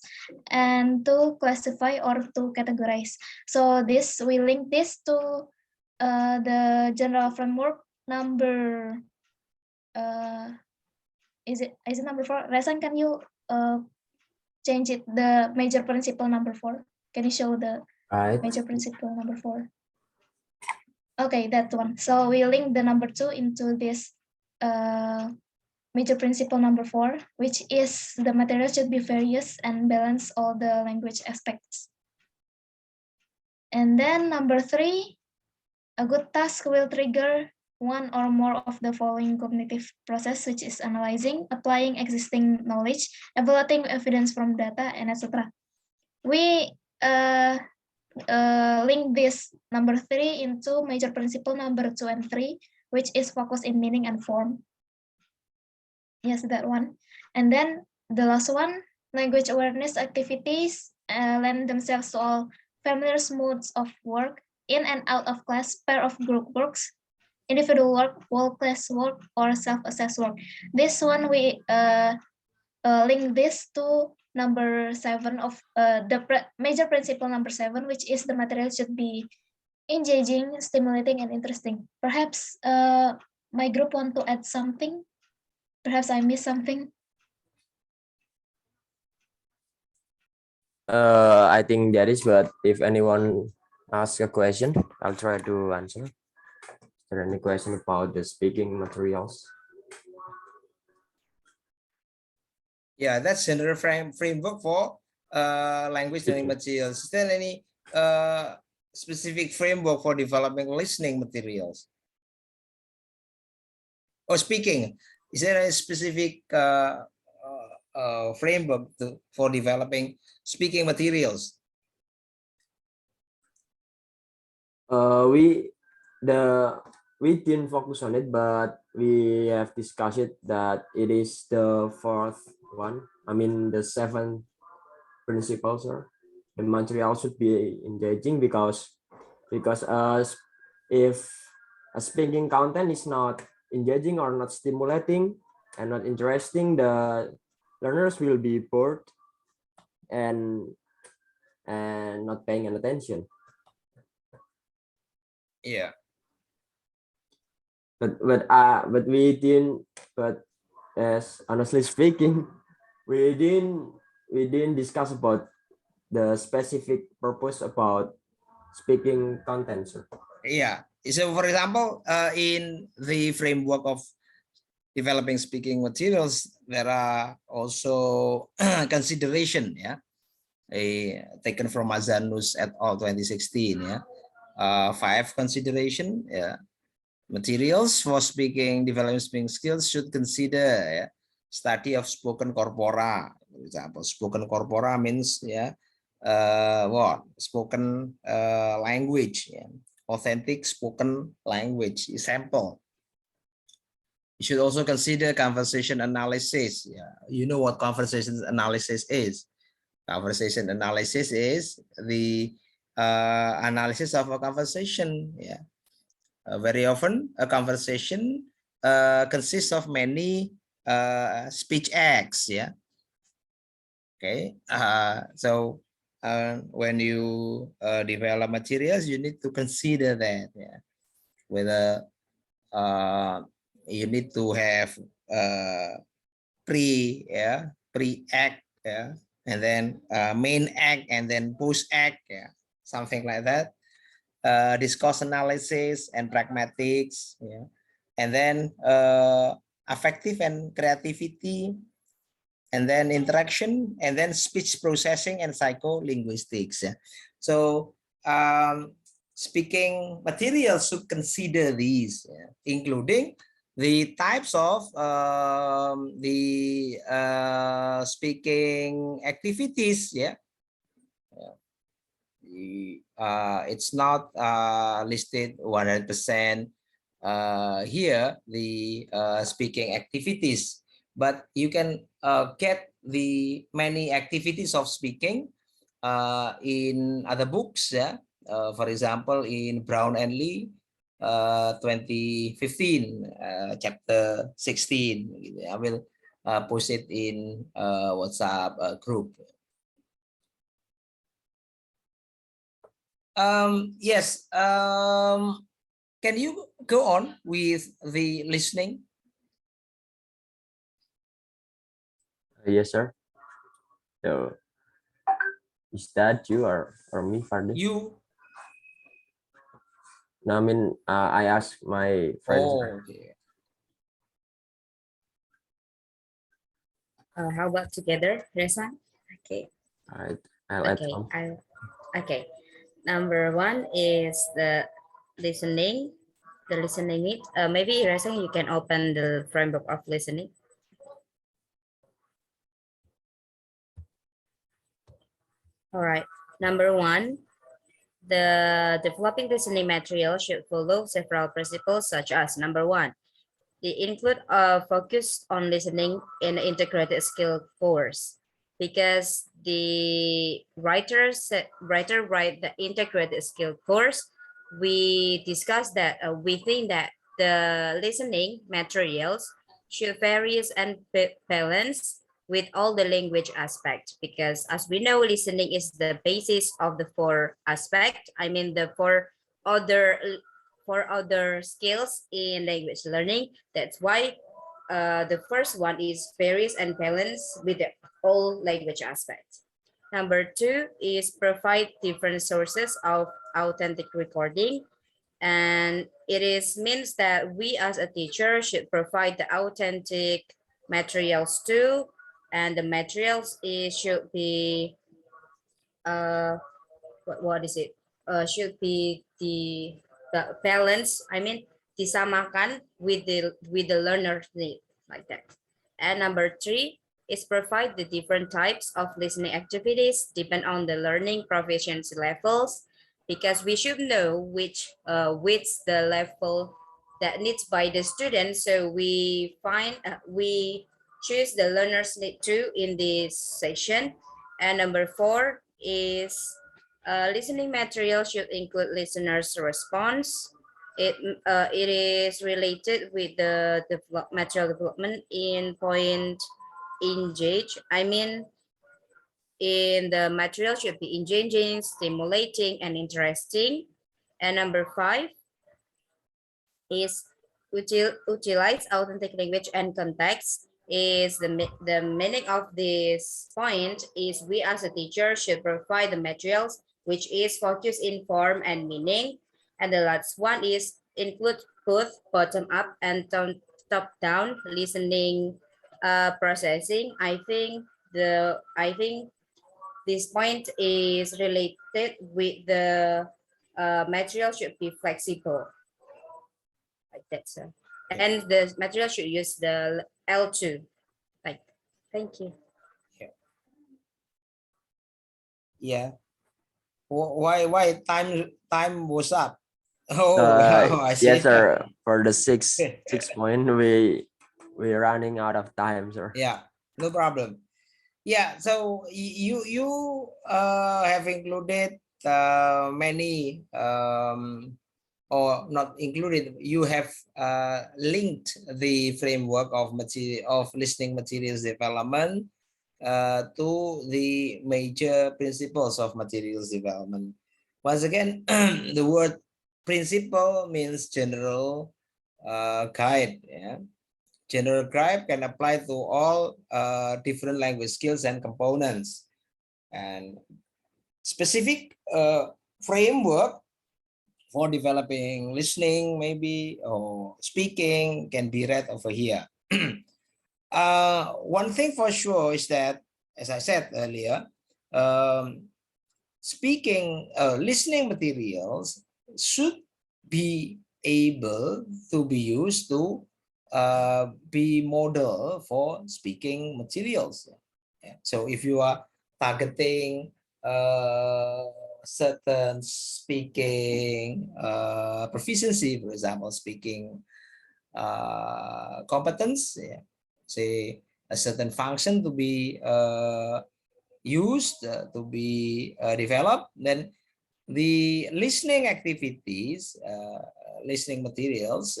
and to classify or to categorize. So this we link this to the general framework number. Is it number 4? Resan, can you change it the major principle number 4? Can you show the major principle number 4? Okay, that one. So we link the number 2 into this major principle number 4, which is the material should be various and balance all the language aspects. And then number 3, a good task will trigger one or more of the following cognitive process, which is analyzing, applying existing knowledge, evaluating evidence from data, and etc. We link this number 3 into major principle number 2 and 3, which is focus in meaning and form. Yes, that one. And then the last one, language awareness activities lend themselves to all familiar modes of work, in and out of class, pair of group works, individual work, whole class work, or self-assessed work. This one we link this to number 7 of major principle number 7, which is the material should be engaging, stimulating, and interesting. Perhaps my group want to add something. Perhaps I missed something. I think that is, but if anyone asks a question, I'll try to answer. Is there any question about the speaking materials? Yeah, that's general framework for language learning materials. Is there any specific framework for developing listening materials? Or speaking? Is there a specific framework for developing speaking materials? We didn't focus on it, but we have discussed it that it is the fourth one. I mean, the 7th principle, sir. The material should be engaging because if a speaking content is not engaging or not stimulating and not interesting, the learners will be bored and not paying any attention. Yeah. But as honestly speaking, we didn't discuss about the specific purpose about speaking content, sir. Yeah. So for example, in the framework of developing speaking materials, there are also consideration, yeah, taken from Azanus et al. 2016, yeah. 5 consideration, yeah. Materials for speaking, developing speaking skills should consider, yeah, study of spoken corpora. For example, spoken corpora means, yeah, what? Spoken language, yeah. Authentic spoken language, sample. You should also consider conversation analysis. Yeah, you know what conversation analysis is. Conversation analysis is the analysis of a conversation. Yeah, very often a conversation consists of many speech acts. Yeah. Okay. So when you develop materials, you need to consider that. Yeah, whether you need to have pre-act, yeah, and then main act, and then post act, yeah, something like that. Discourse analysis and pragmatics, yeah, and then affective and creativity, and then interaction, and then speech processing and psycholinguistics. Yeah. So speaking materials should consider these, yeah, including the types of the speaking activities. Yeah. It's not listed 100% here, the speaking activities, but you can get the many activities of speaking in other books. Yeah. For example, in Brown and Lee 2015, chapter 16. I will post it in WhatsApp group. Yes. Can you go on with the listening? Yes, sir. So is that you or me, Fardin? You. No, I mean, I asked my friends. Oh, okay. How about together, Reza? Okay. All right. I'll add Okay. some. Okay. Number 1 is the listening. The listening it. Maybe Reza, you can open the framework of listening. All right. Number 1, the developing listening material should follow several principles, such as number 1, they include a focus on listening in the integrated skill course, because the writer write the integrated skill course. We discussed that we think that the listening materials should various and balance with all the language aspects, because as we know, listening is the basis of the four aspect. I mean the four other skills in language learning. That's why the first one is varies and balance with the all language aspects. Number two is provide different sources of authentic recording. And it is means that we as a teacher should provide the authentic materials too. And the materials should be, what is it? Should be the balance. I mean, disamakan with the learner's need, like that. And number three is provide the different types of listening activities depend on the learning proficiency levels, because we should know which the level that needs by the student. So we choose the learner's need too in this session. And number four is listening material should include listener's response. It is related with the material development in point engage. I mean, in the material should be engaging, stimulating, and interesting. And number five is utilize authentic language and context. Is the meaning of this point is we as a teacher should provide the materials which is focused in form and meaning. And the last one is include both bottom up and top down listening processing. I think this point is related with the material should be flexible, like that, sir. And the material should use the L2. Like, thank you. Yeah. Why time was up? Oh, I see. Yes, sir. For the six point, we're running out of time, sir. Yeah, no problem. Yeah, so you have included many or not included. You have linked the framework of listening materials development to the major principles of materials development. Once again, the word principle means general guide. Yeah, general guide can apply to all different language skills and components. And specific framework for developing listening, maybe, or speaking can be read over here. One thing for sure is that, as I said earlier, listening materials should be able to be used to be model for speaking materials. Yeah. So if you are targeting certain speaking proficiency, for example, speaking competence, yeah, say a certain function to be used, to be developed, then the listening activities, listening materials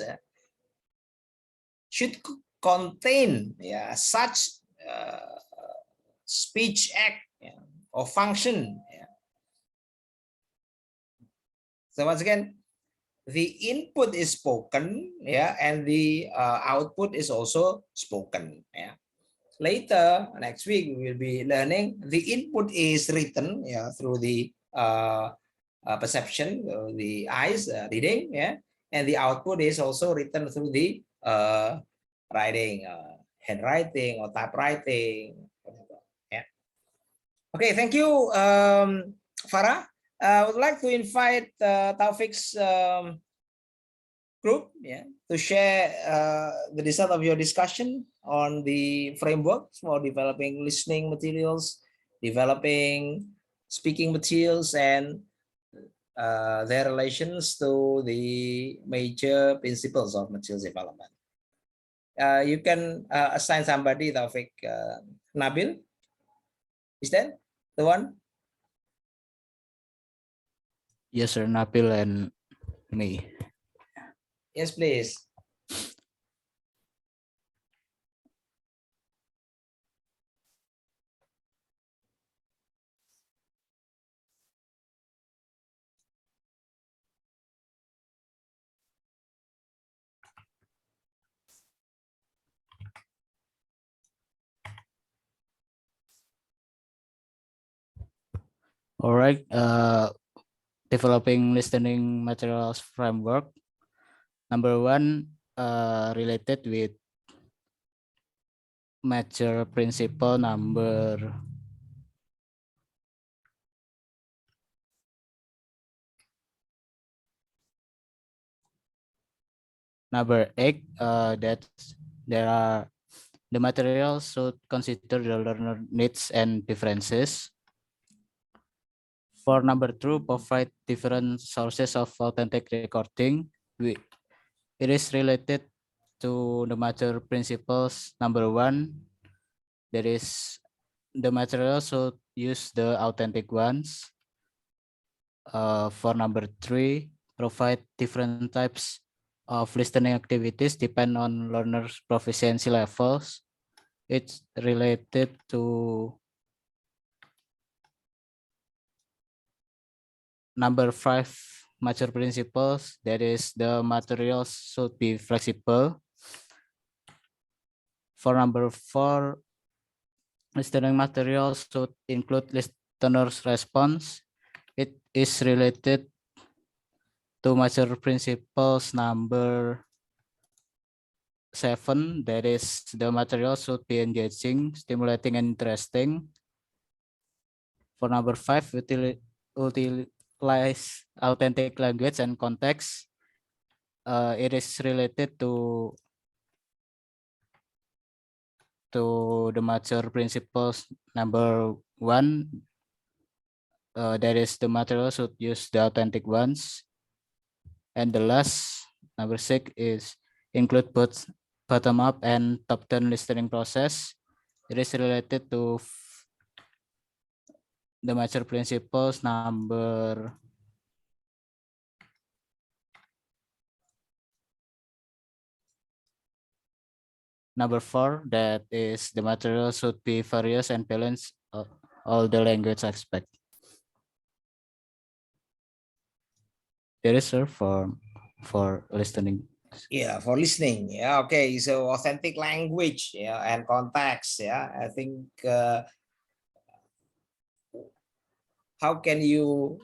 should contain such speech act or function. So once again, the input is spoken, and the output is also spoken. Later, next week, we will be learning the input is written through the perception, the eyes reading, and the output is also written through the writing, handwriting or typewriting. Okay, thank you, Farah. I would like to invite Taufik's group to share the result of your discussion on the framework for developing listening materials, developing speaking materials, and their relations to the major principles of materials development. You can assign somebody, Taufik. Nabil, is that the one? Yes, sir. Nabil and me. Yes, please. All right. Developing listening materials framework. Number one, related with major principle number number 8, that there are the materials should consider the learner needs and differences. For number 2, provide different sources of authentic recording. It is related to the major principles. Number 1, there is the material should use the authentic ones. For number 3, provide different types of listening activities depend on learners' proficiency levels. It's related to number 5, major principles. That is, the materials should be flexible. For number 4, listening materials should include listener's response. It is related to major principles number 7, that is, the material should be engaging, stimulating, and interesting. For number 5, utilize authentic language and context. It is related to the major principles number 1, that is, the material should use the authentic ones. And the last, number 6, is include both bottom-up and top-down listening process. It is related to the major principles number 4, that is, the material should be various and balance all the language aspect. There is, sir, for listening. Yeah, for listening. Yeah, okay. So authentic language, yeah, and context. Yeah, I think how can you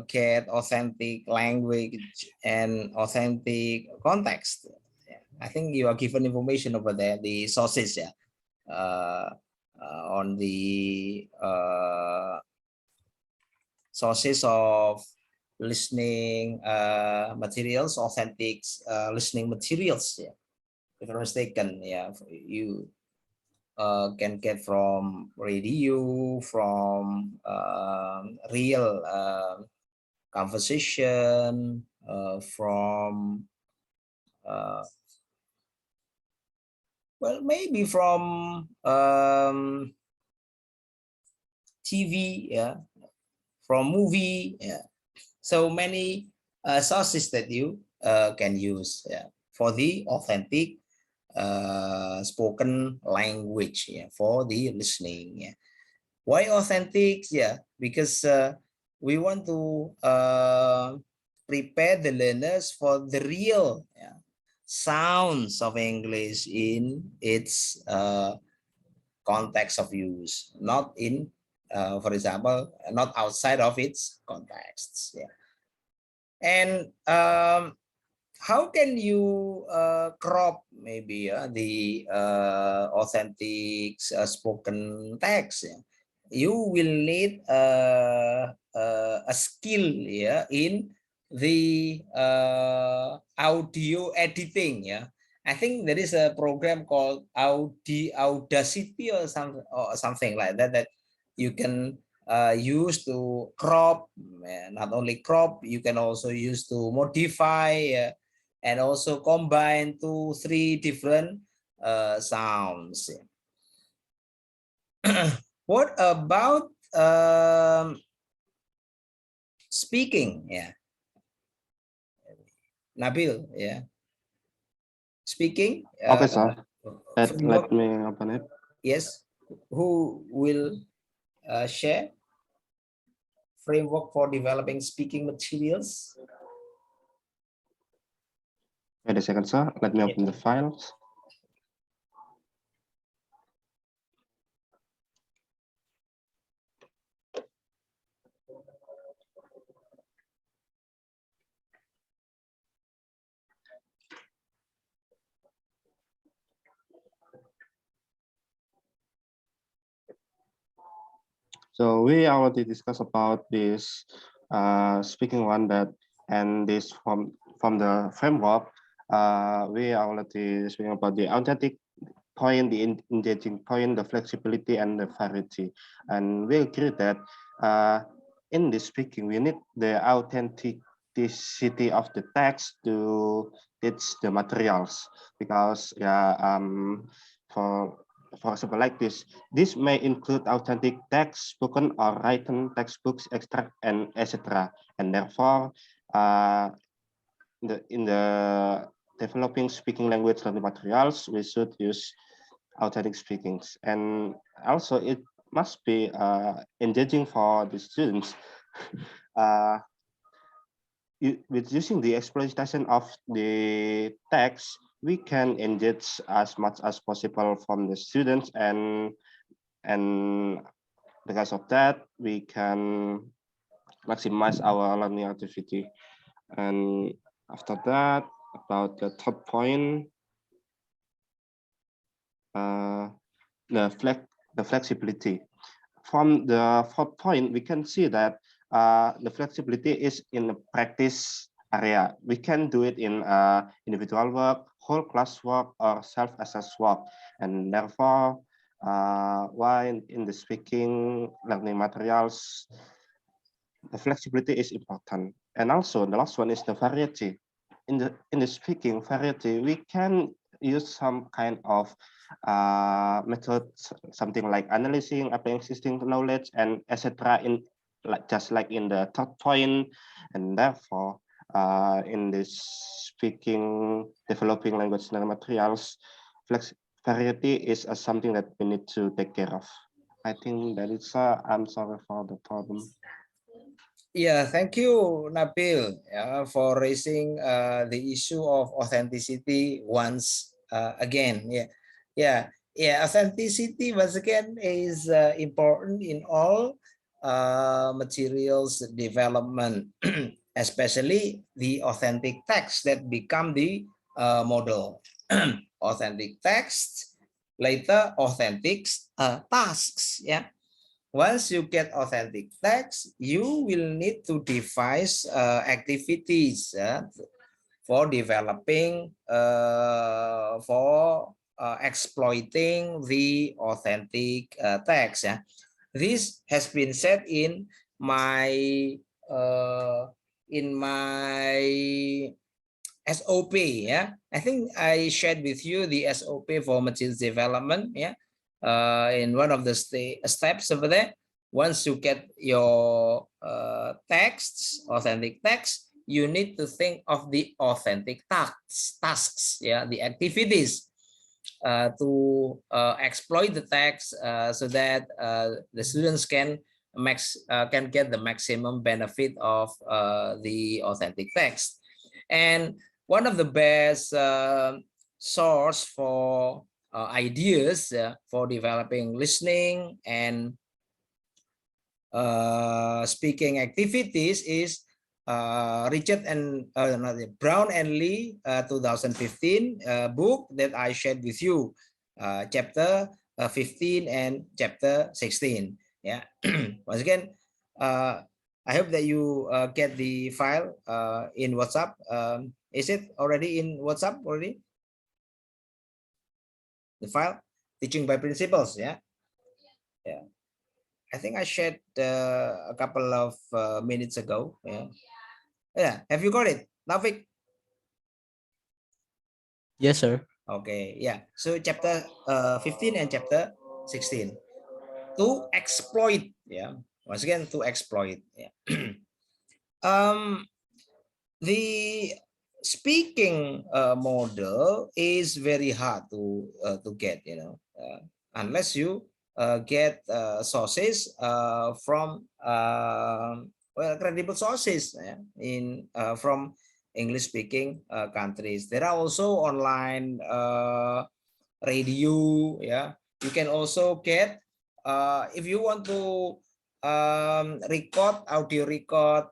get authentic language and authentic context? Yeah, I think you are given information over there, the sources, yeah, on the sources of listening materials, authentic listening materials. Yeah, if I'm mistaken, yeah, you can get from radio, from real conversation, from well, maybe from TV, yeah, from movie, yeah. So many sources that you can use, yeah, for the authentic spoken language, yeah, for the listening. Yeah. Why authentic? Yeah, because we want to prepare the learners for the real, yeah, sounds of English in its context of use, not in, for example, not outside of its contexts. Yeah. And how can you crop maybe the authentic spoken text? Yeah? You will need a skill, yeah, in the audio editing. Yeah, I think there is a program called Audacity or something like that that you can use to crop. Not only crop, you can also use to modify and also combine 2-3 different sounds. What about speaking? Yeah, Nabil. Yeah, speaking. Okay, sir. Let me open it. Yes, who will share framework for developing speaking materials? Wait a second, sir. Let me open the files. So we already discussed about this speaking one that, and this from the framework, we already speaking about the authentic point, the engaging point, the flexibility, and the variety. And we agree that in this speaking, we need the authenticity of the text to teach the materials, because for example, like this may include authentic text, spoken or written textbooks, extract, and etc. And therefore, in the developing speaking language learning materials, we should use authentic speakings. And also it must be engaging for the students. With using the exploitation of the text, we can engage as much as possible from the students, and because of that, we can maximize our learning activity. And after that, about the third point, the flexibility. From the fourth point, we can see that the flexibility is in the practice area. We can do it in individual work, whole class work, or self-assessed work. And therefore, while in the speaking learning materials, the flexibility is important. And also the last one is the variety. In the speaking variety, we can use some kind of method, something like analyzing, applying existing knowledge, and etc. In just like in the third point. And therefore, in this speaking, developing language learning materials, variety is something that we need to take care of. I think that is. I'm sorry for the problem. Yeah, thank you, Nabil, for raising the issue of authenticity once again. Authenticity once again is important in all materials development, especially the authentic text that become the model. Authentic text, later authentic tasks. Yeah. Once you get authentic text, you will need to devise activities for developing, for exploiting the authentic text. Yeah. This has been said in my SOP. Yeah, I think I shared with you the SOP for materials development. Yeah. In one of the steps over there, once you get your texts, authentic text, you need to think of the authentic tasks, yeah, the activities to exploit the text so that the students can get the maximum benefit of the authentic text. And one of the best source for ideas for developing listening and speaking activities is Richard and Brown and Lee 2015 book that I shared with you, chapter 15 and chapter 16. Yeah. Once again, I hope that you get the file in WhatsApp. Is it already in WhatsApp already? The file, teaching by principles. Yeah. I think I shared a couple of minutes ago. Yeah. Have you got it, Navik? Yes, sir. Okay. Yeah. So chapter 15 and chapter 16 to exploit. Yeah. Once again, to exploit. Yeah. The speaking model is very hard to get, unless you get sources from credible sources in from English speaking countries. There are also online radio. Yeah, you can also get if you want to audio record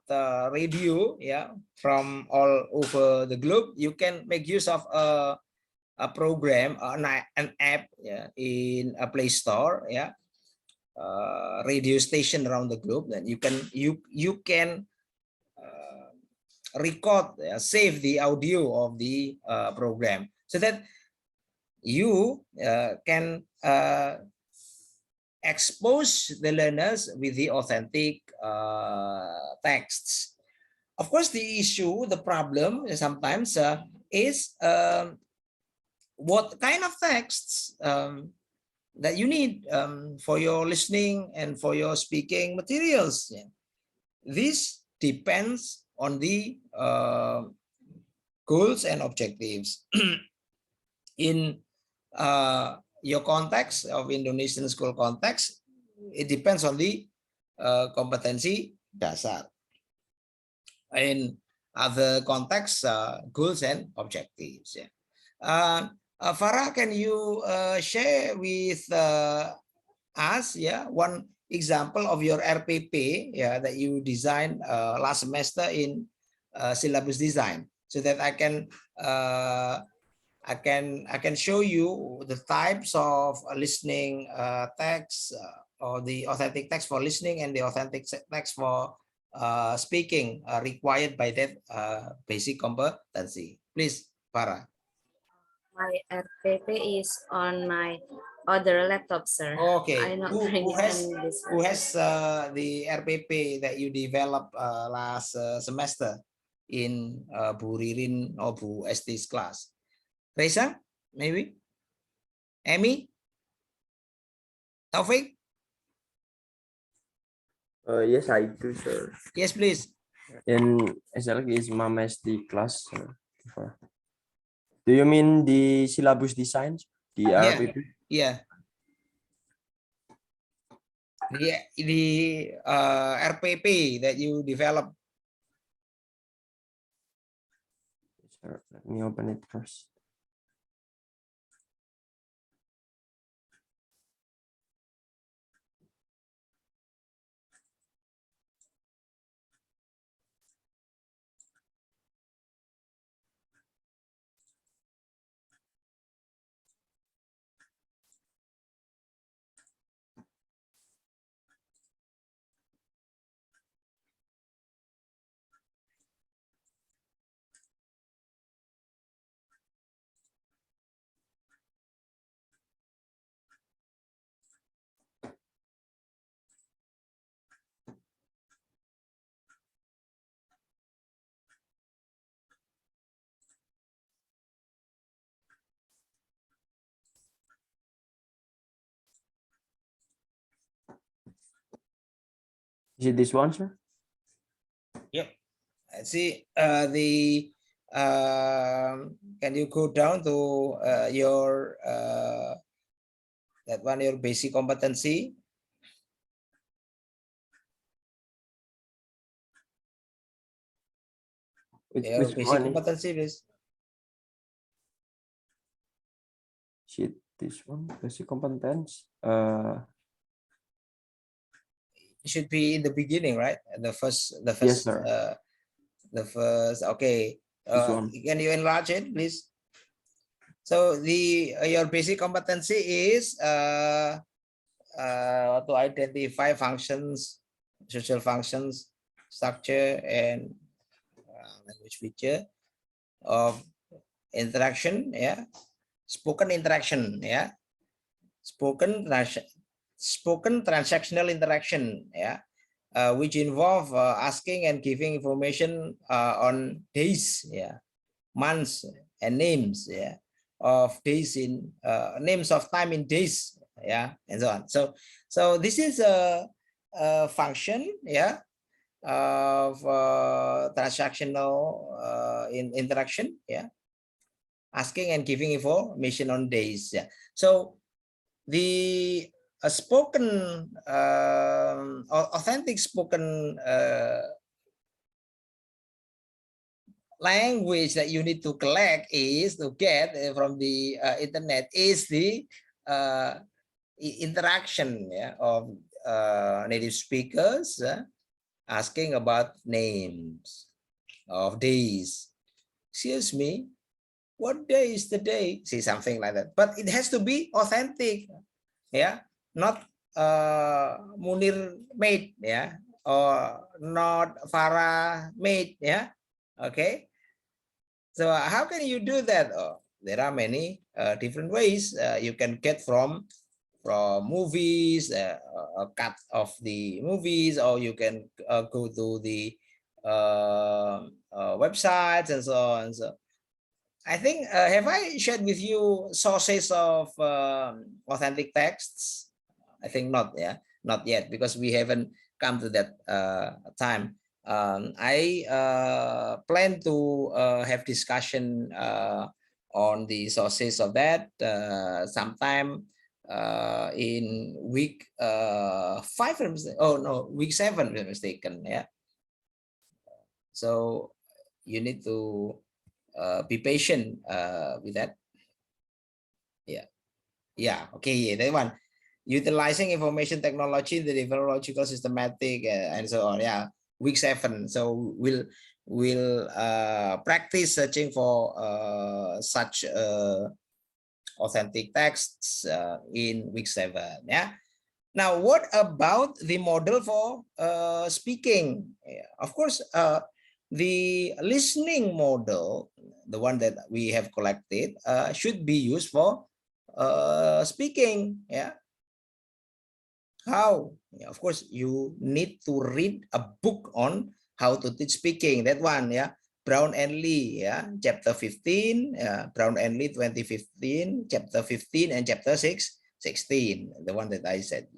radio, yeah, from all over the globe. You can make use of a program, an app, yeah, in a Play Store, yeah, radio station around the globe, then you can record, save the audio of the program, so that you can expose the learners with the authentic texts. Of course, the issue, the problem sometimes is what kind of texts that you need for your listening and for your speaking materials. This depends on the goals and objectives. In your context of Indonesian school context, it depends on the kompetensi dasar. In other contexts, goals and objectives. Farah, can you share with us, one example of your RPP, that you designed last semester in syllabus design, so that I can show you the types of listening text, or the authentic text for listening and the authentic text for speaking required by that basic competency. Please, Farah. My RPP is on my other laptop, sir. Okay. I'm not Who has this the RPP that you developed last semester in Bu Ririn or Bu Esti's class? Reza, maybe? Amy? Taufik? Yes, I do, sir. Yes, please. In SLG is MAMSD class. Do you mean the syllabus design? The RPP? Yeah. The RPP that you developed. Sure. Let me open it first. Is it this one, sir? Yep. I see can you go down to your that one, your basic competency? Your basic competency, please. Shit, this one, basic competence. It should be in the beginning, right? The first. Yes, sir. Okay. Can you enlarge it, please? So your basic competency is to identify functions, social functions, structure, and language feature of interaction. Spoken interaction. Spoken transactional interaction. Which involve asking and giving information on days, months, and names, of days in names of time in days, and so on. So this is a function, of transactional interaction, asking and giving information on days. So the spoken authentic spoken language that you need to collect is to get from the internet is the interaction of native speakers asking about names of days. Excuse me, what day is the day? See, something like that. But it has to be authentic, not Munir made, yeah, or not Farah made, yeah. Okay, so how can you do that? Oh, there are many different ways you can get from movies, a cut of the movies, or you can go to the websites and so on. So I think, have I shared with you sources of authentic texts? I think not, yeah, not yet, because we haven't come to that time. I plan to have discussion on the sources of that sometime in week 5. Oh no, week 7, if I'm mistaken. Yeah. So you need to be patient with that. Yeah, okay, yeah, that one. Utilizing information technology, the developmental systematic, and so on. Yeah, week 7. So we'll practice searching for such authentic texts in week 7. Yeah. Now, what about the model for speaking? Yeah, of course, the listening model, the one that we have collected, should be used for speaking. Yeah. How? Yeah, of course, you need to read a book on how to teach speaking. That one, yeah. Brown and Lee, yeah, chapter 15, Brown and Lee 2015, chapter 15 and chapter 16, the one that I said.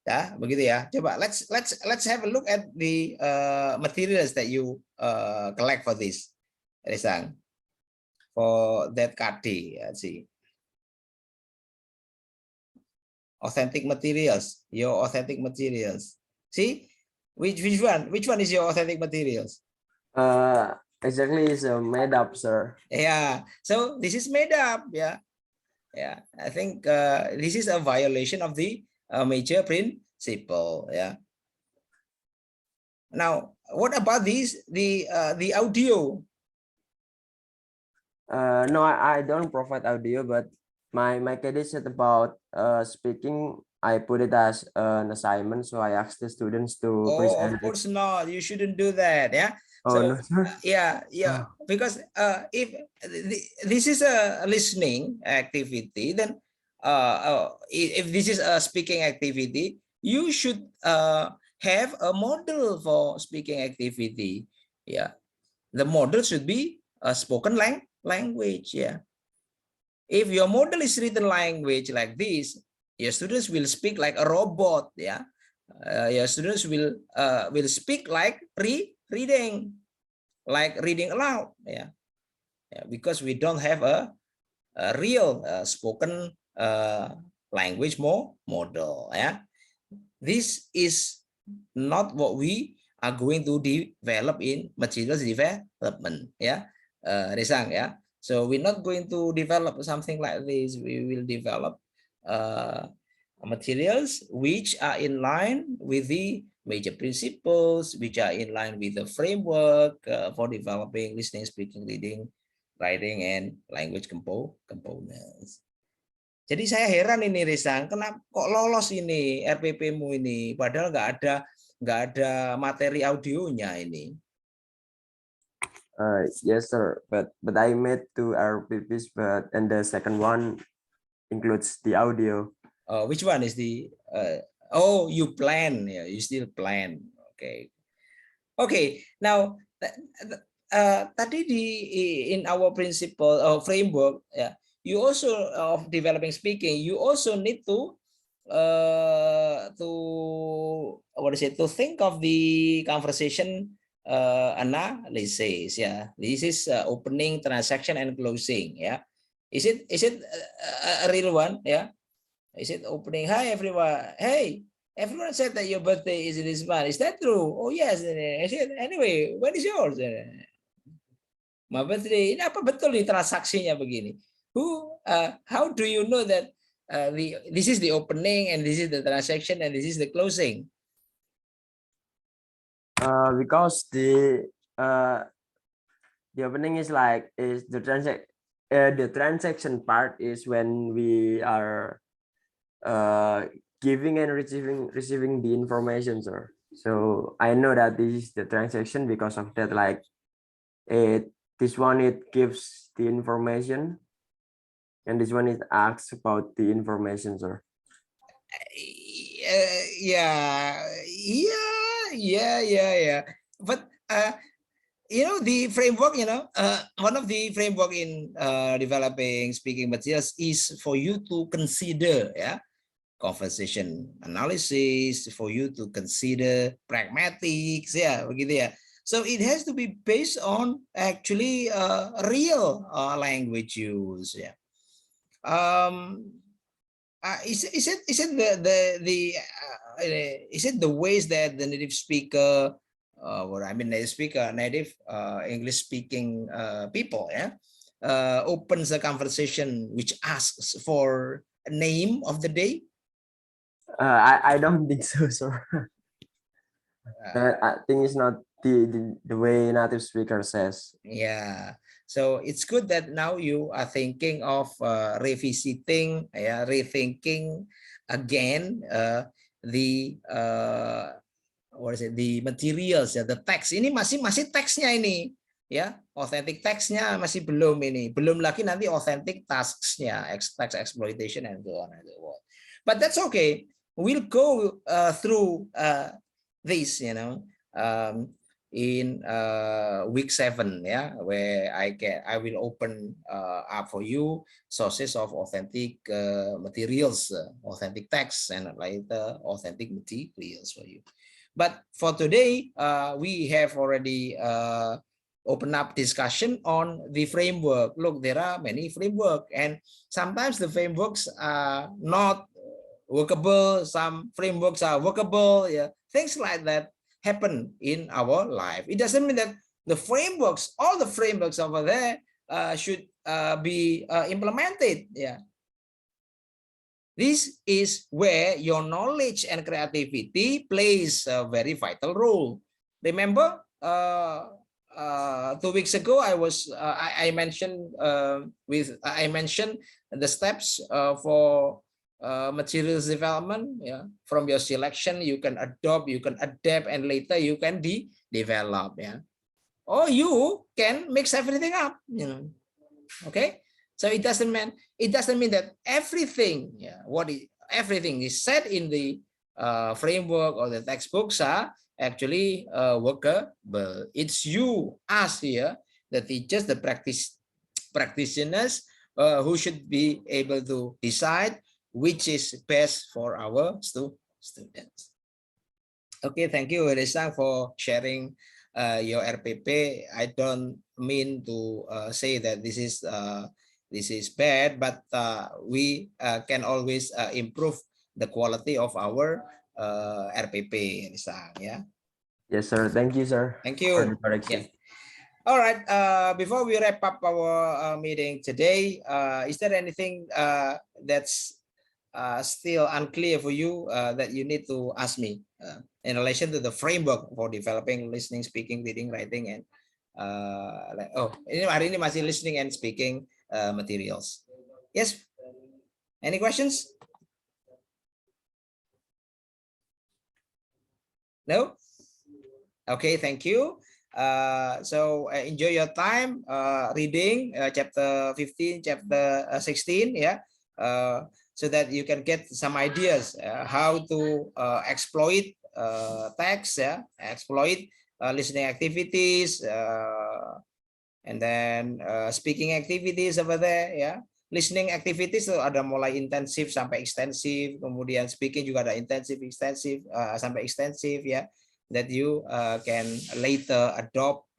Ya, begitu ya. Coba let's have a look at the materials that you collect for this, Risang, for that KD. Let's see. Authentic materials, your authentic materials. See, which one? Which one is your authentic materials? Exactly, is made up, sir. Yeah, so this is made up. Yeah, yeah. I think this is a violation of the major principle. Yeah. Now, what about these the audio? No, I don't provide audio, but my KD said about speaking. I put it as an assignment, so I asked the students to present. Of course not. You shouldn't do that. Yeah. Oh, so no, sir. Yeah. Because if this is a listening activity, then if this is a speaking activity, you should have a model for speaking activity. Yeah. The model should be a spoken language. Yeah. If your model is written language like this, your students will speak like a robot. Yeah. Your students will speak like reading, like reading aloud. Yeah. Because we don't have a real spoken language model. Yeah. This is not what we are going to develop in materials development. Yeah. Resang, yeah. So we're not going to develop something like this. We will develop materials which are in line with the major principles, which are in line with the framework for developing listening, speaking, reading, writing, and language components. Jadi saya heran ini, Risang, kenapa kok lolos ini RPP-mu ini, padahal nggak ada materi audionya ini. Yes, sir. But I made 2 RPPs, and the second one includes the audio. Which one is the? Oh, you plan? Yeah, you still plan. Okay. Okay. Now, tadi in our principle or framework, yeah, you also of developing speaking, you also need to what is it? To think of the conversation analysis. Yeah, this is opening, transaction, and closing. Yeah, is it a real one? Yeah, is it opening? Hi everyone. Hey, everyone said that your birthday is this month. Is that true? Oh yes. I said, anyway, when is yours? My birthday. Ini apa betul nih transaksinya begini? How do you know that this is the opening and this is the transaction and this is the closing? Because the opening is the transaction part is when we are giving and receiving the information, sir. So I know that this is the transaction because of that, like this one it gives the information and this one it asks about the information, sir. Yeah. But the framework, one of the framework in developing speaking materials is for you to consider, conversation analysis, for you to consider pragmatics, begitu ya. So it has to be based on actually real language use, Is it the ways that the native speaker, native English speaking people, opens a conversation which asks for a name of the day? I don't think so, sir. I think it's not the way native speaker says. Yeah. So it's good that now you are thinking of revisiting, rethinking again the the materials, the text. Ini masih teksnya ini, authentic teksnya masih belum ini, belum lagi nanti authentic tasks-nya, text exploitation and so on and so forth. But that's okay. We'll go through this, in week 7, where I will open up for you sources of authentic materials, authentic text, and later authentic materials for you. But for today, we have already opened up discussion on the framework. Look, there are many frameworks, and sometimes the frameworks are not workable, some frameworks are workable, things like that happen in our life. It doesn't mean that the frameworks, all the frameworks over there should be implemented. This is where your knowledge and creativity plays a very vital role. Remember, 2 weeks ago, I mentioned the steps for materials development. From your selection, you can adopt, you can adapt, and later you can develop. Or you can mix everything up. Okay. So it doesn't mean that everything, everything is said in the framework or the textbooks are actually workable. It's you, us here, the teachers, the practitioners, who should be able to decide which is best for our students. Okay, thank you, Reza, for sharing your RPP. I don't mean to say that this is bad, but we can always improve the quality of our RPP, Reza. Yes, sir. Thank you, sir. Thank you. All right. Before we wrap up our meeting today, is there anything that's still unclear for you that you need to ask me in relation to the framework for developing listening, speaking, reading, writing, and hari ini masih listening and speaking materials. Yes. Any questions? No. Okay. Thank you. So enjoy your time reading chapter 15, chapter 16, so that you can get some ideas how to exploit text, exploit listening activities, and then speaking activities over there, Listening activities itu ada mulai intensif sampai ekstensif, kemudian speaking juga ada intensif, ekstensif sampai ekstensif, that you can later adapt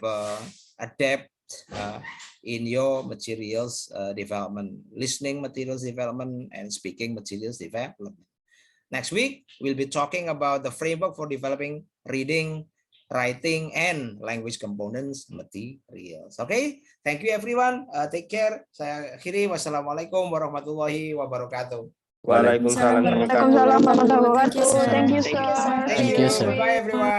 in your materials development, listening materials development, and speaking materials development. Next week, we'll be talking about the framework for developing reading, writing, and language components materials. Okay, thank you everyone. Take care. Saya akhiri. Wassalamualaikum warahmatullahi wabarakatuh. Waalaikumsalam. Waalaikumsalam warahmatullahi wabarakatuh. Thank you, sir. Thank you. Bye everyone.